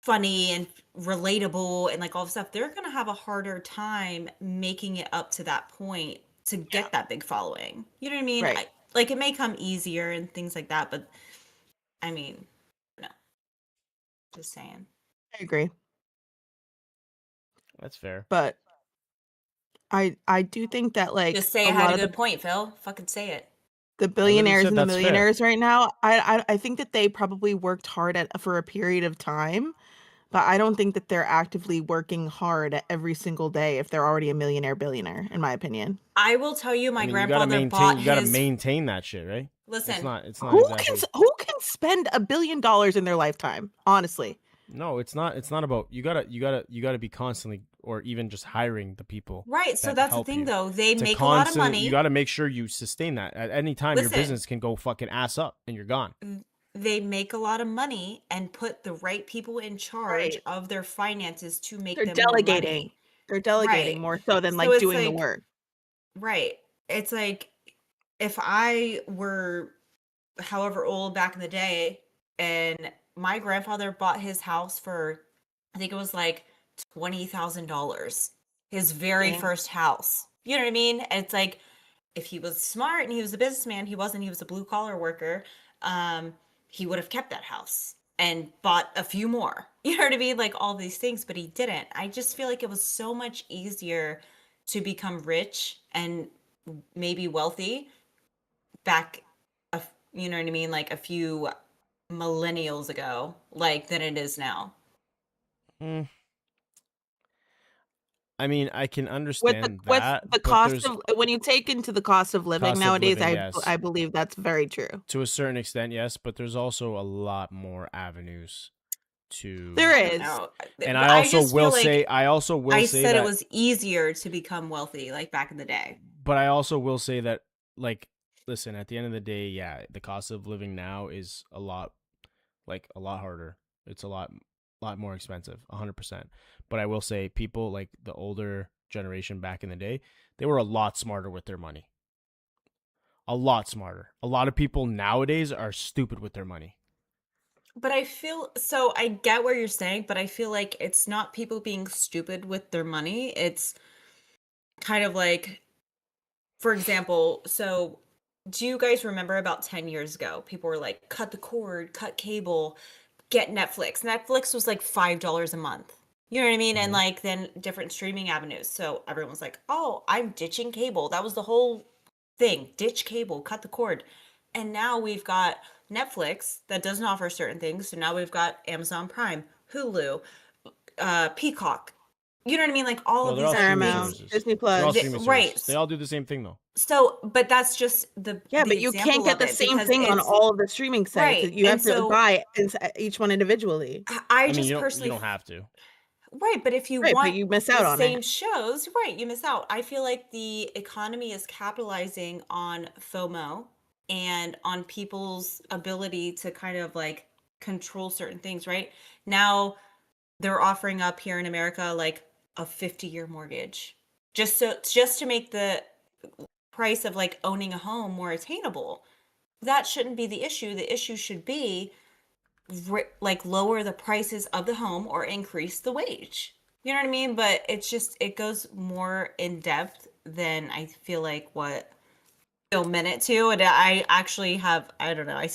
funny and relatable and like all the stuff, they're gonna have a harder time making it up to that point to Yeah. get that big following. You know what I mean? Right. Like it may come easier and things like that, but I mean, no, just saying. I agree. that's fair. But I do think that like Just say a I had lot a of good point, Phil. Fucking say it. the I literally billionaires said and the that's fair. millionaires right now, I think that they probably worked hard for a period of time, but I don't think that they're actively working hard every single day if they're already a millionaire billionaire, in my opinion. I will tell you, I my mean, you gotta grandfather maintain. bought You gotta his. maintain that shit, right? It's Listen, not. It's not exactly. Who can spend $1 billion in their lifetime? Honestly. No, it's not. It's not about. You gotta be constantly, or even just hiring the people right? So that that's the help thing, you though. They to make a lot of constantly. You money. gotta make sure you sustain that. At any time, your Listen, business can go fucking ass up, and you're gone. they make a lot of money and put the right people in charge Right. of their finances to make They're them more delegating. money. They're delegating Right. more so than So like it's doing the like, work. right. It's like if I were however old back in the day and my grandfather bought his house for, I think it was like $20,000, his very Damn. first house. You know what I mean? And it's like, if he was smart and he was a businessman, he wasn't, he was a blue collar worker, um, he would have kept that house and bought a few more. You know what I mean? Like all these things, but he didn't. I just feel like it was so much easier to become rich and maybe wealthy back, you know what I mean? Like a few millennials ago, like than it is now. Mm, I mean, I can With understand the that, but cost there's of when you take into the cost of living cost of nowadays, living. Yes, I believe that's very true. to a certain extent, yes, but there's also a lot more avenues There to. I don't is. know. And But I just feel like I also will I say said it that, was easier to become wealthy, like back in the day. but I also will say that, like, listen, at the end of the day, yeah, the cost of living now is a lot, like, a lot harder. It's a lot. lot more expensive, 100%. But I will say, people like the older generation back in the day, they were a lot smarter with their money. A lot smarter. A lot of people nowadays are stupid with their money. But I feel so I get what you're saying, but I feel like it's not people being stupid with their money. It's kind of like, for example, so do you guys remember about 10 years ago, people were like, cut the cord, cut cable, get Netflix. Netflix was like $5 a month. You know what I mean? And like then different streaming avenues. So everyone was like, oh, I'm ditching cable. That was the whole thing. Ditch cable, cut the cord. And now we've got Netflix that doesn't offer certain things. So now we've got Amazon Prime, Hulu, Peacock. You know what I mean? Like all Well, of they're these all other streaming Paramount, things. services. Disney They're all Plus. streaming Right. services. They all do the same thing though. So, but that's just the Yeah, but you example can't get of the it same because thing on it's all of the streaming sites. right. You And have to so buy each one individually. I I mean, just you personally don't have to. right, but if you Right, but want you miss the out on same it. shows, right, you miss out. I feel like the economy is capitalizing on FOMO and on people's ability to kind of like control certain things, right? Now they're offering up here in America like a 50-year mortgage. Just to make the price of like owning a home more attainable. That shouldn't be the issue. The issue should be like lower the prices of the home or increase the wage. You know what I mean? But it's just it goes more in depth than I feel like what Phil meant it to. And I actually have I don't know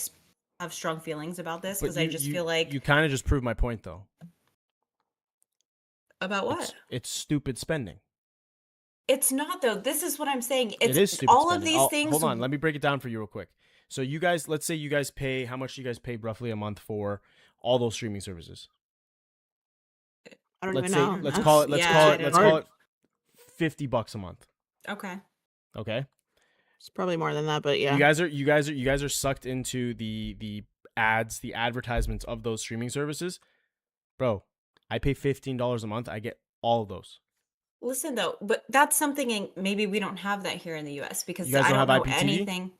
have strong feelings about this But because I just feel like you kind of just proved my point though. about what? It's stupid spending. It's not though. This is what I'm saying. It It's is stupid all of spending. these things. Hold on, let me break it down for you real quick. So you guys, let's say you guys pay, how much do you guys pay roughly a month for all those streaming services? I don't Let's even say know. let's That's- call it let's yeah, call I it don't let's know. call it $50 a month. Okay. Okay? It's probably more than that, but yeah. You guys are sucked into the ads, the advertisements of those streaming services. Bro, I pay $15 a month. I get all of those. Listen though, but that's something maybe we don't have that here in the US because You guys I don't don't have know IPTV? anything.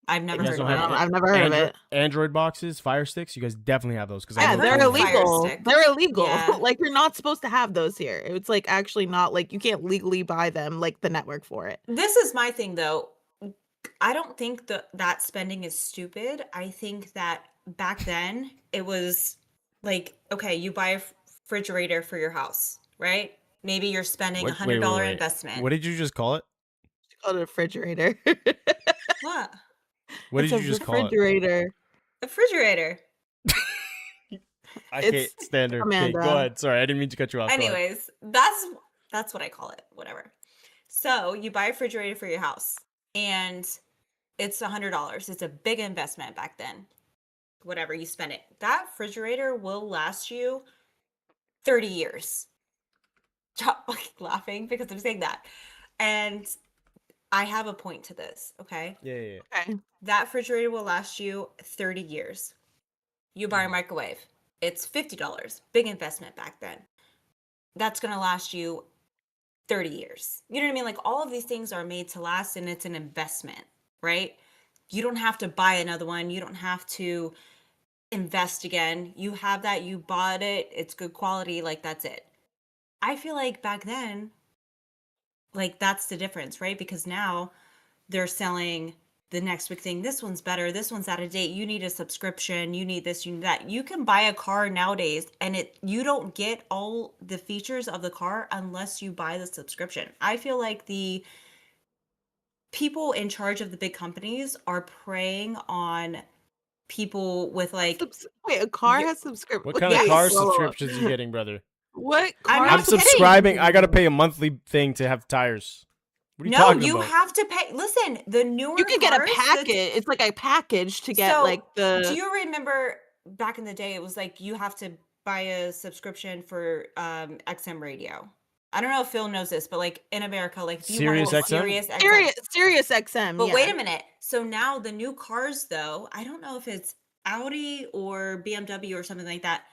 I've never You guys heard don't of have it. I've never heard of it. Android boxes, Fire Sticks. You guys definitely have those because Yeah, I've they're heard of Fire illegal. Stick. They're illegal. Yeah. Like you're not supposed to have those here. It's like actually not like you can't legally buy them like the network for it. This is my thing though. I don't think that spending is stupid. I think that back then it was like, okay, you buy a refrigerator for your house, right? Maybe you're spending $100 investment. What did you just call it? It's called a refrigerator. What? What It's did a you just call it? refrigerator. A refrigerator. I It's can't stand her. Okay, Amanda. go ahead. Sorry, I didn't mean to cut you off. Go ahead. Anyways, that's what I call it. Whatever. So you buy a refrigerator for your house, and it's $100. It's a big investment back then. Whatever you spend it, that refrigerator will last you 30 years. Stop laughing because I'm saying that, and I have a point to this. Okay, Yeah. Okay. that refrigerator will last you 30 years. You buy a microwave. It's $50. Big investment back then. That's going to last you 30 years. You know what I mean? Like all of these things are made to last and it's an investment, right? You don't have to buy another one. You don't have to invest again. You have that, you bought it, it's good quality, like that's it. I feel like back then, like that's the difference, right? Because now they're selling the next big thing. This one's better. This one's out of date. You need a subscription. You need this, you need that. You can buy a car nowadays and you don't get all the features of the car unless you buy the subscription. I feel like the people in charge of the big companies are preying on people with like Wait, a car Yeah. has subscription. What kind of Yes. car Whoa, whoa, whoa. subscriptions you getting, brother? What I'm car? not I'm kidding. subscribing. I gotta pay a monthly thing to have tires. What are you no, talking you about? have to pay. Listen, the newer You can get a cars, package. It's like a package to get So, like do the. you remember back in the day? It was like you have to buy a subscription for XM radio. I don't know if Phil knows this, but like in America, like if you Sirius want XM? Sirius XM. Sirius XM. But yeah. wait a minute. So now the new cars, though, I don't know if it's Audi or BMW or something like that.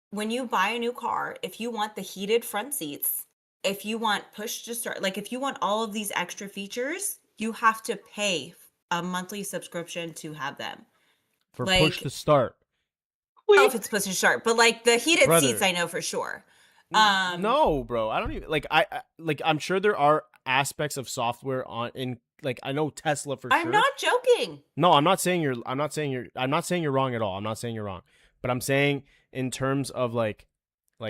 When you buy a new car, if you want the heated front seats, if you want push to start, like if you want all of these extra features, you have to pay a monthly subscription to have them. For like- push to start. know if it's supposed to start, but like the heated seats, I know for sure. No, bro. I don't even like. Like. I'm sure there are aspects of software in like. I know Tesla for I'm sure. not joking. No, I'm not saying you're. I'm not saying you're wrong at all. I'm not saying you're wrong. But I'm saying in terms of like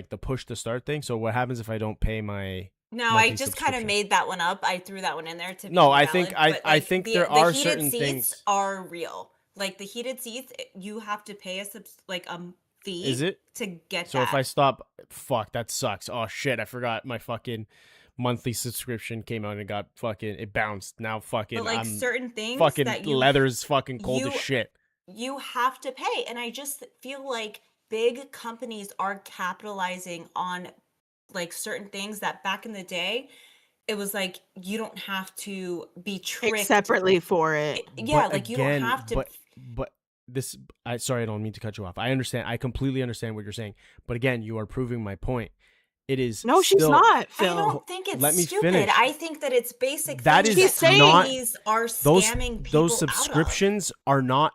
the push to start thing. So what happens if I don't pay my No, I monthly just kind of subscription? made that one up. I threw that one in there to be No, I valid, think but I like think the there the are heated certain seats things. are real. Like the heated seats, you have to pay like a Is fee it? to get So if that. I stop, fuck, that sucks. Oh shit, I forgot my fucking monthly subscription came out and it got fucking it bounced. Now But fucking like I'm certain things fucking that leather's fucking cold as you shit. you have to pay, and I just feel like big companies are capitalizing on like certain things that back in the day it was like you don't have to be Pay tricked. separately for it. Yeah, But like you don't again, have to. but this I sorry, I don't mean to cut you off. I understand. I completely understand what you're saying. But again, you are proving my point. It is No, she's still not, I Phil. don't think it's let me stupid. finish. I think that it's basic That things is She's that saying not companies are those scamming those people out of. subscriptions are not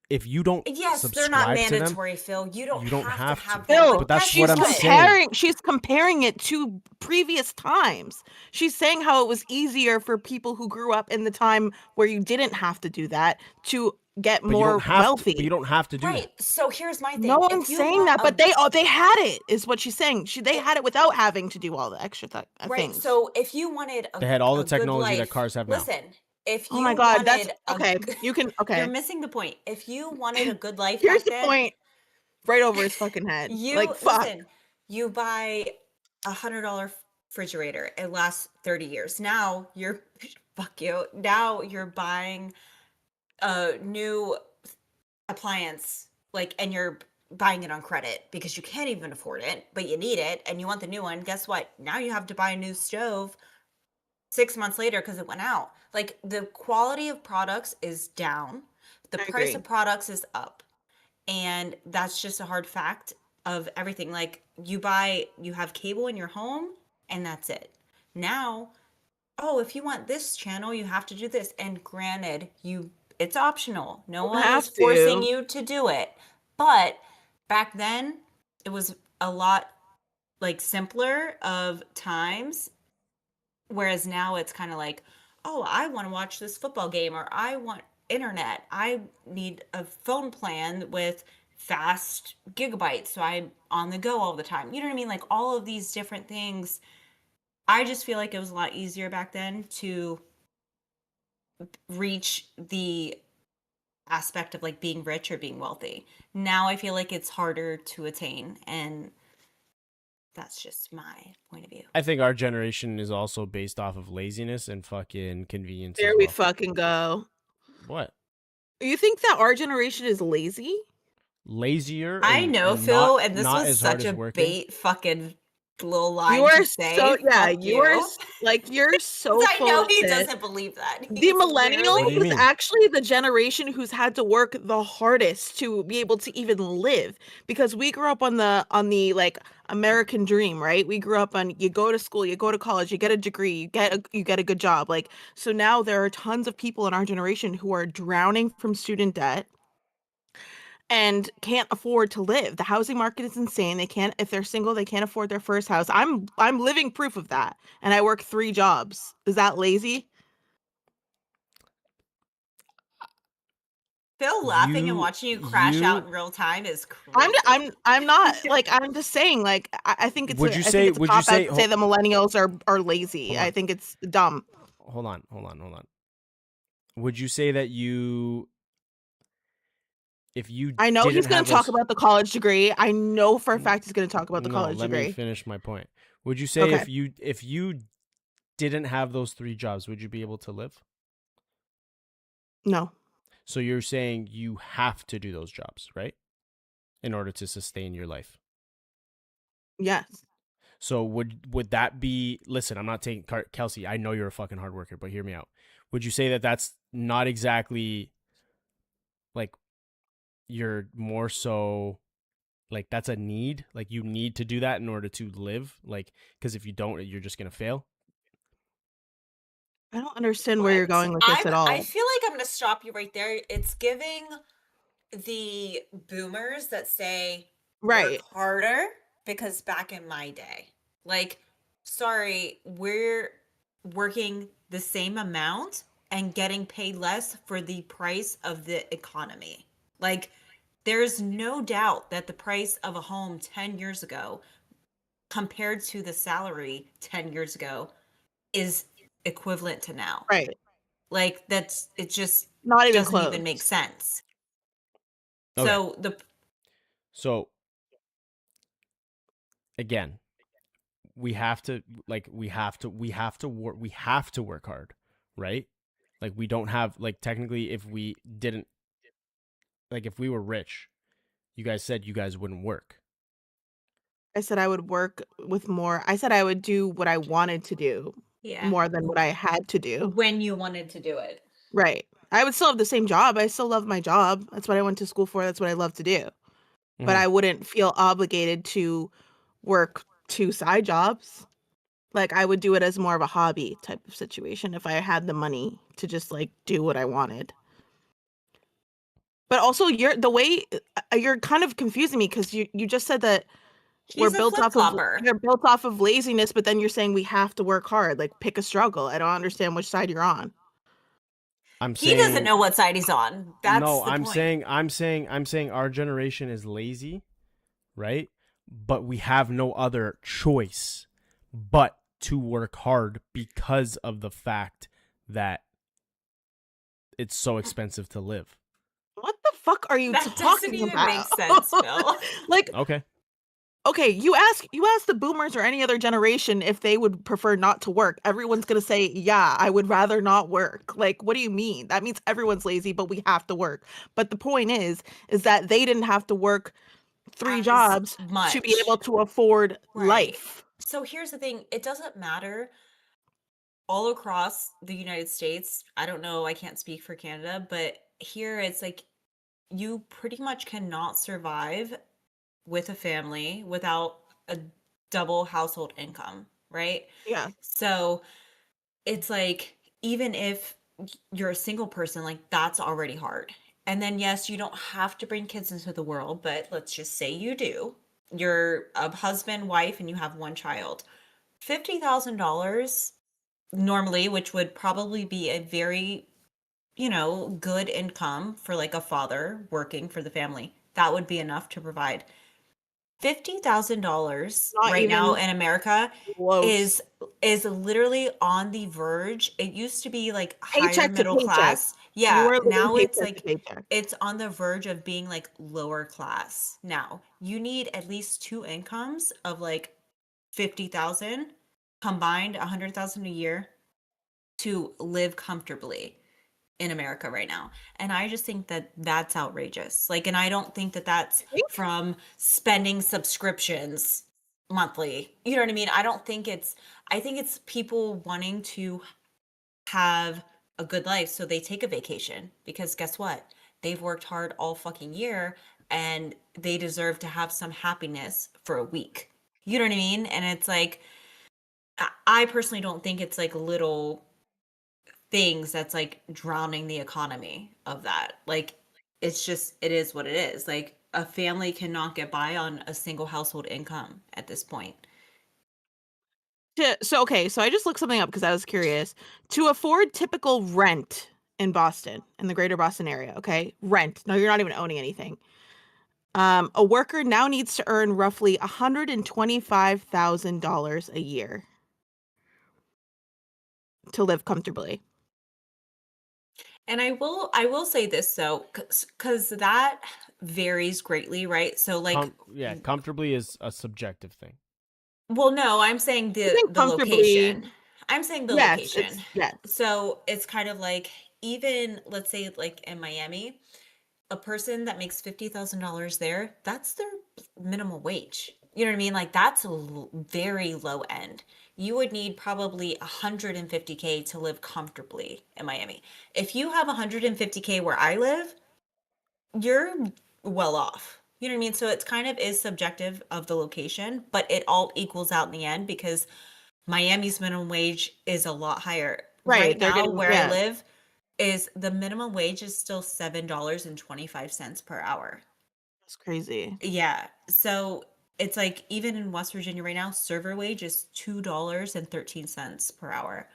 if you don't Yes, they're not subscribe to them, mandatory, Phil. You don't you don't have to have to. have them, Phil, But but that's guess what she's I'm what? saying. comparing it to previous times. She's saying how it was easier for people who grew up in the time where you didn't have to do that to get But you don't more have to. But you wealthy. don't have to do Right. that. So here's my No thing. If one's you saying want that, a but they had it, is what she's saying. They had it without having to do all the extra right, things. so if you wanted They had all the a good technology that life, cars have now. listen, if Oh you my God, that's wanted okay. You can you're okay. missing the point. If you wanted a good life Here's back the then, point right over his fucking head. you Like fuck. listen, you buy $100 refrigerator. It lasts 30 years. Now you're fuck you. Now you're buying a new appliance, like, and you're buying it on credit because you can't even afford it, but you need it and you want the new one. Guess what? Now you have to buy a new stove 6 months later because it went out. Like the quality of products is down, the I price agree. of products is up. And that's just a hard fact of everything. Like you have cable in your home and that's it. Now, oh, if you want this channel, you have to do this. And granted, it's optional. No You don't one is have forcing to. you to do it. But back then, it was a lot like simpler of times. Whereas now it's kind of like, oh, I want to watch this football game or I want internet. I need a phone plan with fast gigabytes so I'm on the go all the time. You know what I mean? Like all of these different things. I just feel like it was a lot easier back then to reach the aspect of like being rich or being wealthy. Now I feel like it's harder to attain, and that's just my point of view. I think our generation is also based off of laziness and fucking convenience There as we well. fucking go. What? You think that our generation is lazy? Lazier I and know, not Phil, and this not was as hard such as a working. bait fucking little You line to are say. so yeah, Fuck you are you. like you're 'Cause so I full know of he shit. doesn't believe that. The He's What do millennials you literally is mean? actually the generation who's had to work the hardest to be able to even live because we grew up on the like American dream, right? We grew up on you go to school, you go to college, you get a degree, you get a good job. Like so now there are tons of people in our generation who are drowning from student debt and can't afford to live. The housing market is insane. They can't if they're single, they can't afford their first house. I'm living proof of that. And I work 3 jobs. Is that lazy? Phil laughing and watching you crash out You in real time is I'm crazy. I'm not like I'm just saying like I think it's would you I think say it's a would you cop out say to say the millennials are lazy. hold I on. think it's dumb. Hold on. Would you say that if you I know didn't he's going have to talk those about the college degree. I know for a n- fact he's going to talk about the no, college let me degree. finish my point. Would you say Okay. if you didn't have those 3 jobs, would you be able to live? No. So you're saying you have to do those jobs, right? In order to sustain your life. Yes. So would that be? Listen, I'm not taking Kelsey. I know you're a fucking hard worker, but hear me out. Would you say that that's not exactly like you're more so like that's a need? Like you need to do that in order to live? Like because if you don't, you're just gonna fail. I don't understand where you're What? going with this at I all. feel like I'm gonna stop you right there. It's giving the boomers that say work Right. harder, because back in my day, like, sorry, we're working the same amount and getting paid less for the price of the economy. Like, there's no doubt that the price of a home 10 years ago compared to the salary 10 years ago is equivalent to now. Right. Like, that's, it just Not even doesn't close. even make sense. Okay. So the So again, we have to work hard, right? Like we don't have like technically if we didn't like if we were rich, you guys said you guys wouldn't work. I said I would work with more. I said I would do what I wanted to do Yeah. more than what I had to do. When you wanted to do it. Right. I would still have the same job. I still love my job. That's what I went to school for. That's what I love to do. But Mm-hmm. I wouldn't feel obligated to work 2 side jobs. Like, I would do it as more of a hobby type of situation if I had the money to just, like, do what I wanted. But also, you're kind of confusing me because you just said that She's a flip-flopper. you're built off of laziness, but then you're saying we have to work hard, like, pick a struggle. I don't understand which side you're on. I'm He doesn't saying know what side he's on. That's no, the point. I'm saying our generation is lazy, right? But we have no other choice but to work hard because of the fact that it's so expensive to live. What the fuck are you That doesn't talking even make about? sense, Phil. Like, Okay. okay, you ask the boomers or any other generation if they would prefer not to work. Everyone's gonna say, yeah, I would rather not work. Like, what do you mean? That means everyone's lazy, but we have to work. But the point is that they didn't have to work 3 As jobs to be able much. to afford Right. life. So here's the thing. It doesn't matter all across the United States. I don't know, I can't speak for Canada, but here it's like you pretty much cannot survive with a family without a double household income, right? Yeah. So it's like, even if you're a single person, like, that's already hard. And then, yes, you don't have to bring kids into the world, but let's just say you do. You're a husband, wife, and you have one child. $50,000 normally, which would probably be a very, good income for like a father working for the family. That would be enough to provide. $50,000 Not right now even in America close. is literally on the verge. It used to be like higher Paycheck to middle paycheck. class. You Yeah, are living now it's paycheck to like paycheck. it's on the verge of being like lower class. Now, you need at least two incomes of like 50,000 combined, 100,000 a year to live comfortably in America right now. And I just think that that's outrageous. Like, and I don't think that that's Think? from spending subscriptions monthly. You know what I mean? I think it's people wanting to have a good life. So they take a vacation because guess what? They've worked hard all fucking year and they deserve to have some happiness for a week. You know what I mean? And it's like, I personally don't think it's like little things that's like drowning the economy of that. Like, it's just, it is what it is. Like, a family cannot get by on a single household income at this point. So I just looked something up because I was curious. To afford typical rent in Boston, in the greater Boston area, okay? Rent. No, you're not even owning anything. A worker now needs to earn roughly $125,000 a year to live comfortably. And I will say this though, because that varies greatly, right? So like, Comfortably is a subjective thing. well, no, I'm saying I think the comfortably, location. I'm saying the yes, location. it's yes. So it's kind of like, even let's say like in Miami, a person that makes $50,000 there, that's their minimum wage. You know what I mean? Like, that's very low end. You would need probably 150K to live comfortably in Miami. If you have 150K where I live, you're well off. You know what I mean? So it's kind of is subjective of the location, but it all equals out in the end because Miami's minimum wage is a lot higher. Right, Right they're now, getting where I yeah. live, is the minimum wage is still $7.25 per hour. That's crazy. Yeah. So it's like even in West Virginia right now, server wage is $2.13 per hour.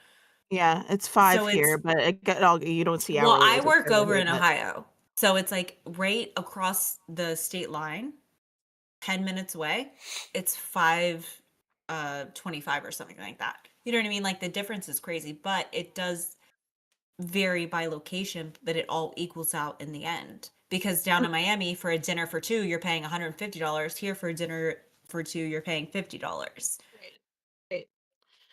Yeah, it's 5 So here, it's but it all you don't see well, hourly I rates work over over here, in but Ohio. So it's like right across the state line, 10 minutes away, it's 5 25 or something like that. You know what I mean? Like the difference is crazy, but it does vary by location, but it all equals out in the end. Because down in Miami for a dinner for two, you're paying $150. Here for a dinner for two, you're paying $50. right, right.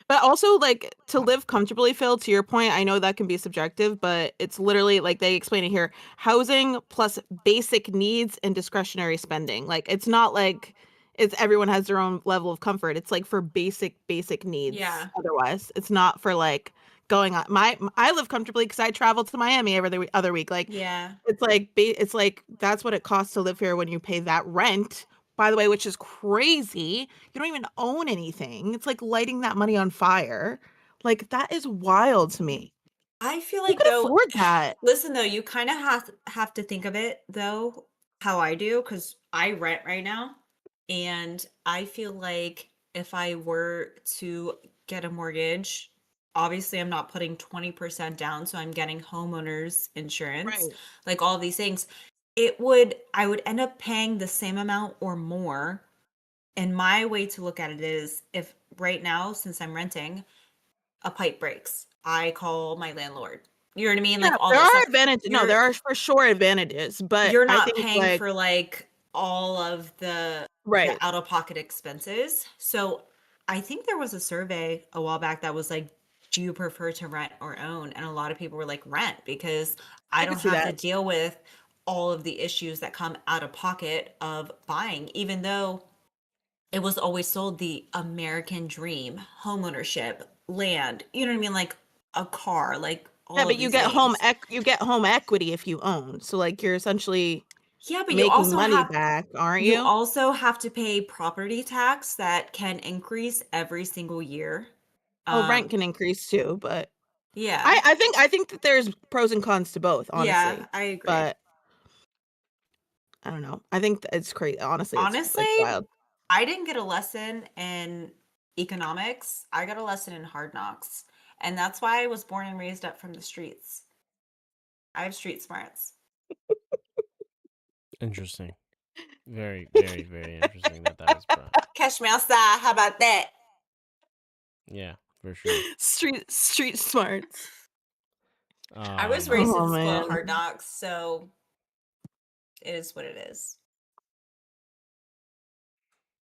But also, like, to live comfortably, Phil, to your point, I know that can be subjective, but it's literally like they explain it here, housing plus basic needs and discretionary spending. Like, it's not like it's everyone has their own level of comfort. It's like for basic needs. Yeah. Otherwise, it's not for like going on. I live comfortably because I travel to Miami every other week. Like, Yeah. it's like that's what it costs to live here when you pay that rent, by the way, which is crazy. You don't even own anything. It's like lighting that money on fire. Like that is wild to me. I feel Who like could though, afford that? listen though, you kind of have to think of it though how I do because I rent right now, and I feel like if I were to get a mortgage, obviously I'm not putting 20% down, so I'm getting homeowners insurance, Right. like all these things. I would end up paying the same amount or more. And my way to look at it is if right now, since I'm renting, a pipe breaks, I call my landlord. You know what I mean? Yeah, Like all there that are stuff. advantages. No, there are for sure advantages, but You're I not think paying like for like all of the right. out of pocket expenses. So I think there was a survey a while back that was like, do you prefer to rent or own? And a lot of people were like rent because I I can don't see have to that. deal with all of the issues that come out of pocket of buying, even though it was always sold the American dream, homeownership, land, you know what I mean? Like a car, like Yeah, all but of these things. you get home equity if you own. So like you're essentially Yeah, but making money back, aren't you you? also have to pay property tax that can increase every single year. Oh, rent Um, can increase too, but yeah. I think that there's pros and cons to both, Yeah, honestly. I agree. But I don't know. I think it's crazy. Honestly, Honestly, it's wild. I didn't get a lesson in economics. I got a lesson in hard knocks. And that's why I was born and raised up from the streets. I have street smarts. Interesting. Very, very, very interesting that was brought. Catch me outside. How about that? Yeah, for sure. Street smarts. I was Um, raised Oh in the school of man. hard knocks, so it is what it is.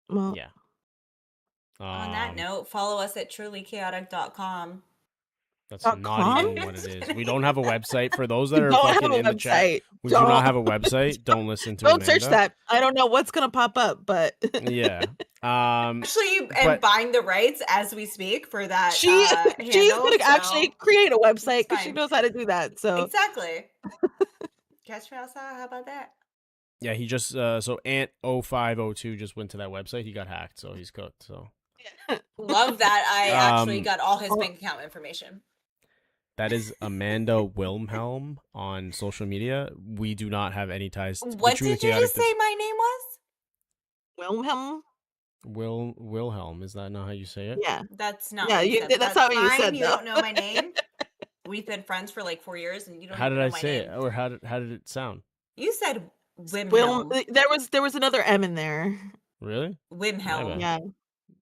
Well, yeah. On that Um, note, follow us at trulychaotic.com. that's not .com? even what it Just is. We kidding. don't have a website. For those We that are don't have fucking a in the chat, website. we do not Don't have a website. Don't listen to don't search Amanda. that. I don't know what's gonna pop up, but Yeah. Actually am But buying the rights as we speak for that she she's handle, gonna actually so create a website it's because she fine. knows how to do that. So Exactly. Catch me outside. How about that? yeah, he just so Ant0502 just went to that website. He got hacked, so he's cooked. So Love that I actually um got all his Oh, bank account information. that is Amanda Wilhelm on social media. We do not have any ties. The What Truly did you Chaotic just does. say my name was? Wilhelm. Wilhelm, is that not how you say it? Yeah, That's not yeah. what you You, said, but that's that's not what you fine. said You though. don't know my name. We've been friends for like 4 years and you don't How even did know I my say it? name. Or how did it sound? You said Will Wimhelm. there was another M in there. Really? My Wimhelm. bad. Yeah.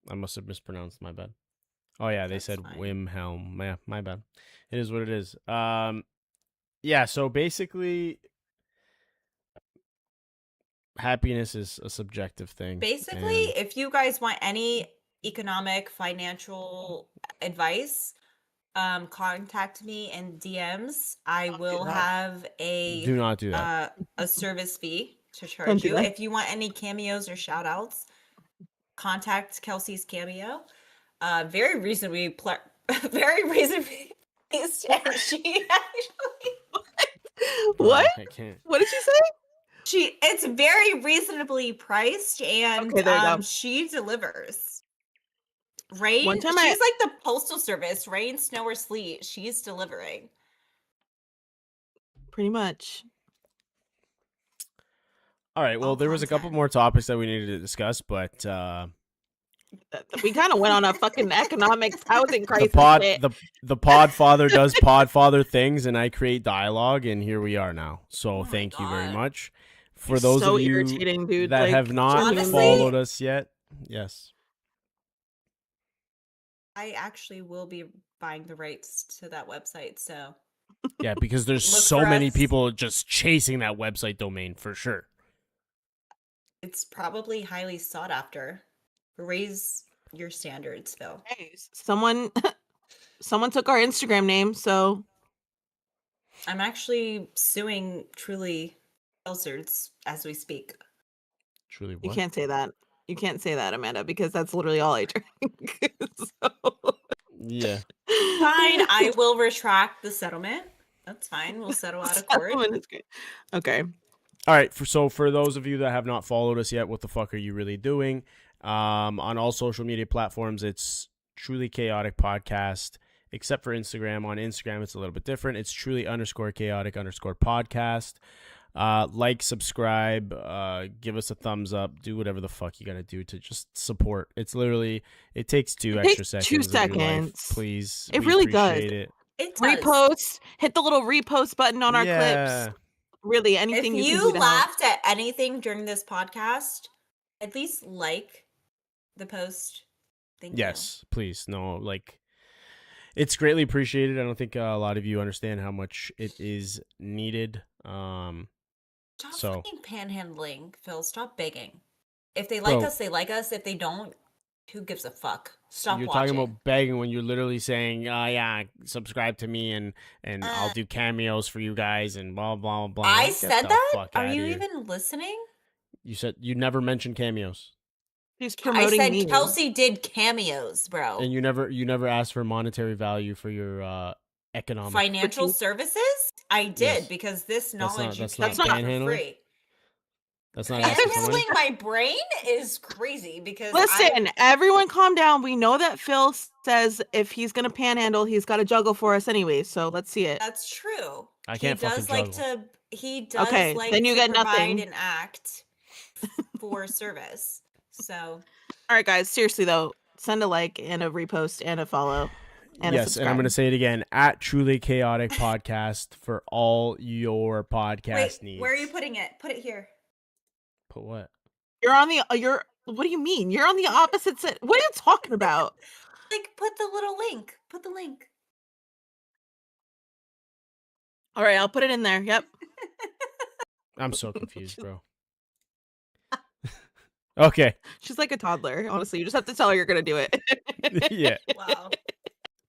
I must have mispronounced. My bad. Oh yeah, they That's said fine. Wilhelm. Yeah, my bad. It is what it is. Yeah. So basically, happiness is a subjective thing, Basically, and if you guys want any economic, financial advice, contact me in DMs. I Don't do will that. have do not do that. a service fee to Don't charge do you. that. If you want any cameos or shout outs, contact Kelsey's Cameo. Very reasonably very reasonably priced, and she actually What? I can't. What did you say? it's very reasonably priced, and Okay, there you go. she delivers. One Rain, time I she's like the postal service, rain, snow, or sleet. She's delivering. Pretty much. All right. Well, All there was a couple content. more topics that we needed to discuss, but We kind of went on a fucking economics housing the crisis pod bit. the Podfather does Podfather things, and I create dialogue, and here we are now. So Oh my thank you very God. much. For You're those so of you irritating, dude. that Like, have not Honestly- followed us yet, yes, I actually will be buying the rights to that website, so yeah, because there's Look so for many us. people just chasing that website domain for sure. it's probably highly sought after. Raise your standards, Phil. hey, someone took our Instagram name, so I'm actually suing Truly Seltzers as we speak. Truly, you what? can't say that. You can't say that, Amanda, because that's literally all I drink. So- Yeah. Fine, I will retract the settlement. That's fine. We'll settle out of court. Settlement is great. Okay. All right, for those of you that have not followed us yet, what the fuck are you really doing? On all social media platforms, it's Truly Chaotic Podcast, except for Instagram. On Instagram, it's a little bit different. It's truly_chaotic_podcast. Like, subscribe, give us a thumbs up, do whatever the fuck you gotta do to just support. It's literally, it takes two It extra takes seconds 2 of your life, seconds. please. It We really does. appreciate it. It does. Repost, hit the little repost button on our Yeah. clips. Really, If anything you can you do to help. laughed at anything during this podcast, at least like the post. Thank Yes, please. No, like, it's greatly appreciated. I don't think a lot of you understand how much it is needed. you. Stop So- fucking panhandling, Phil. Stop begging. If they like Bro. us, they like us. If they don't, who gives a fuck? Stop You're watching. talking about begging when you're literally saying, yeah, subscribe to me and I'll do cameos for you guys and blah, blah, blah. I Get said the that? fuck Are outta you here. even listening? You said you never mentioned cameos. She's I promoting said me. Kelsey did cameos, bro. And you never asked for monetary value for your economic. Financial Critique. services? I did Yes. because this knowledge that's you can't not get for panhandling? free. That's not asking for money? Panhandling my brain is crazy because Listen, everyone calm down. We know that Phil says if he's going to panhandle, he's got to juggle for us anyway. So let's see it. that's true. I can't he does fucking like juggle. to he does Okay, like then you to get provide nothing. and act for service. So All right, guys. Seriously, though, send a like and a repost and a follow. And a Yes, subscribe. and I'm going to say it again, at Truly Chaotic Podcast for all your podcast wait, needs. where are you putting it? Put it here. Put what? You're on the. What do you mean? You're on the opposite side. What are you talking about? Like put the little link. Put the link. All right, I'll put it in there. Yep. I'm so confused, bro. Okay. She's like a toddler. Honestly, you just have to tell her you're gonna do it. Yeah. Wow.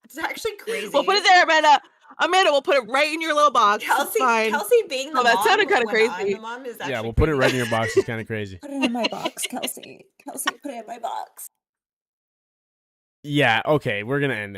It's actually crazy. We'll put it there, Amanda. Amanda, we'll put it right in your little box. It's Kelsey, fine. Kelsey being the Oh, that mom sounded kinda when I'm crazy. the mom is actually Yeah, we'll put it pretty right in your box. It's kind of crazy. Put it in my box, Kelsey. Kelsey, put it in my box. Yeah, okay, we're going to end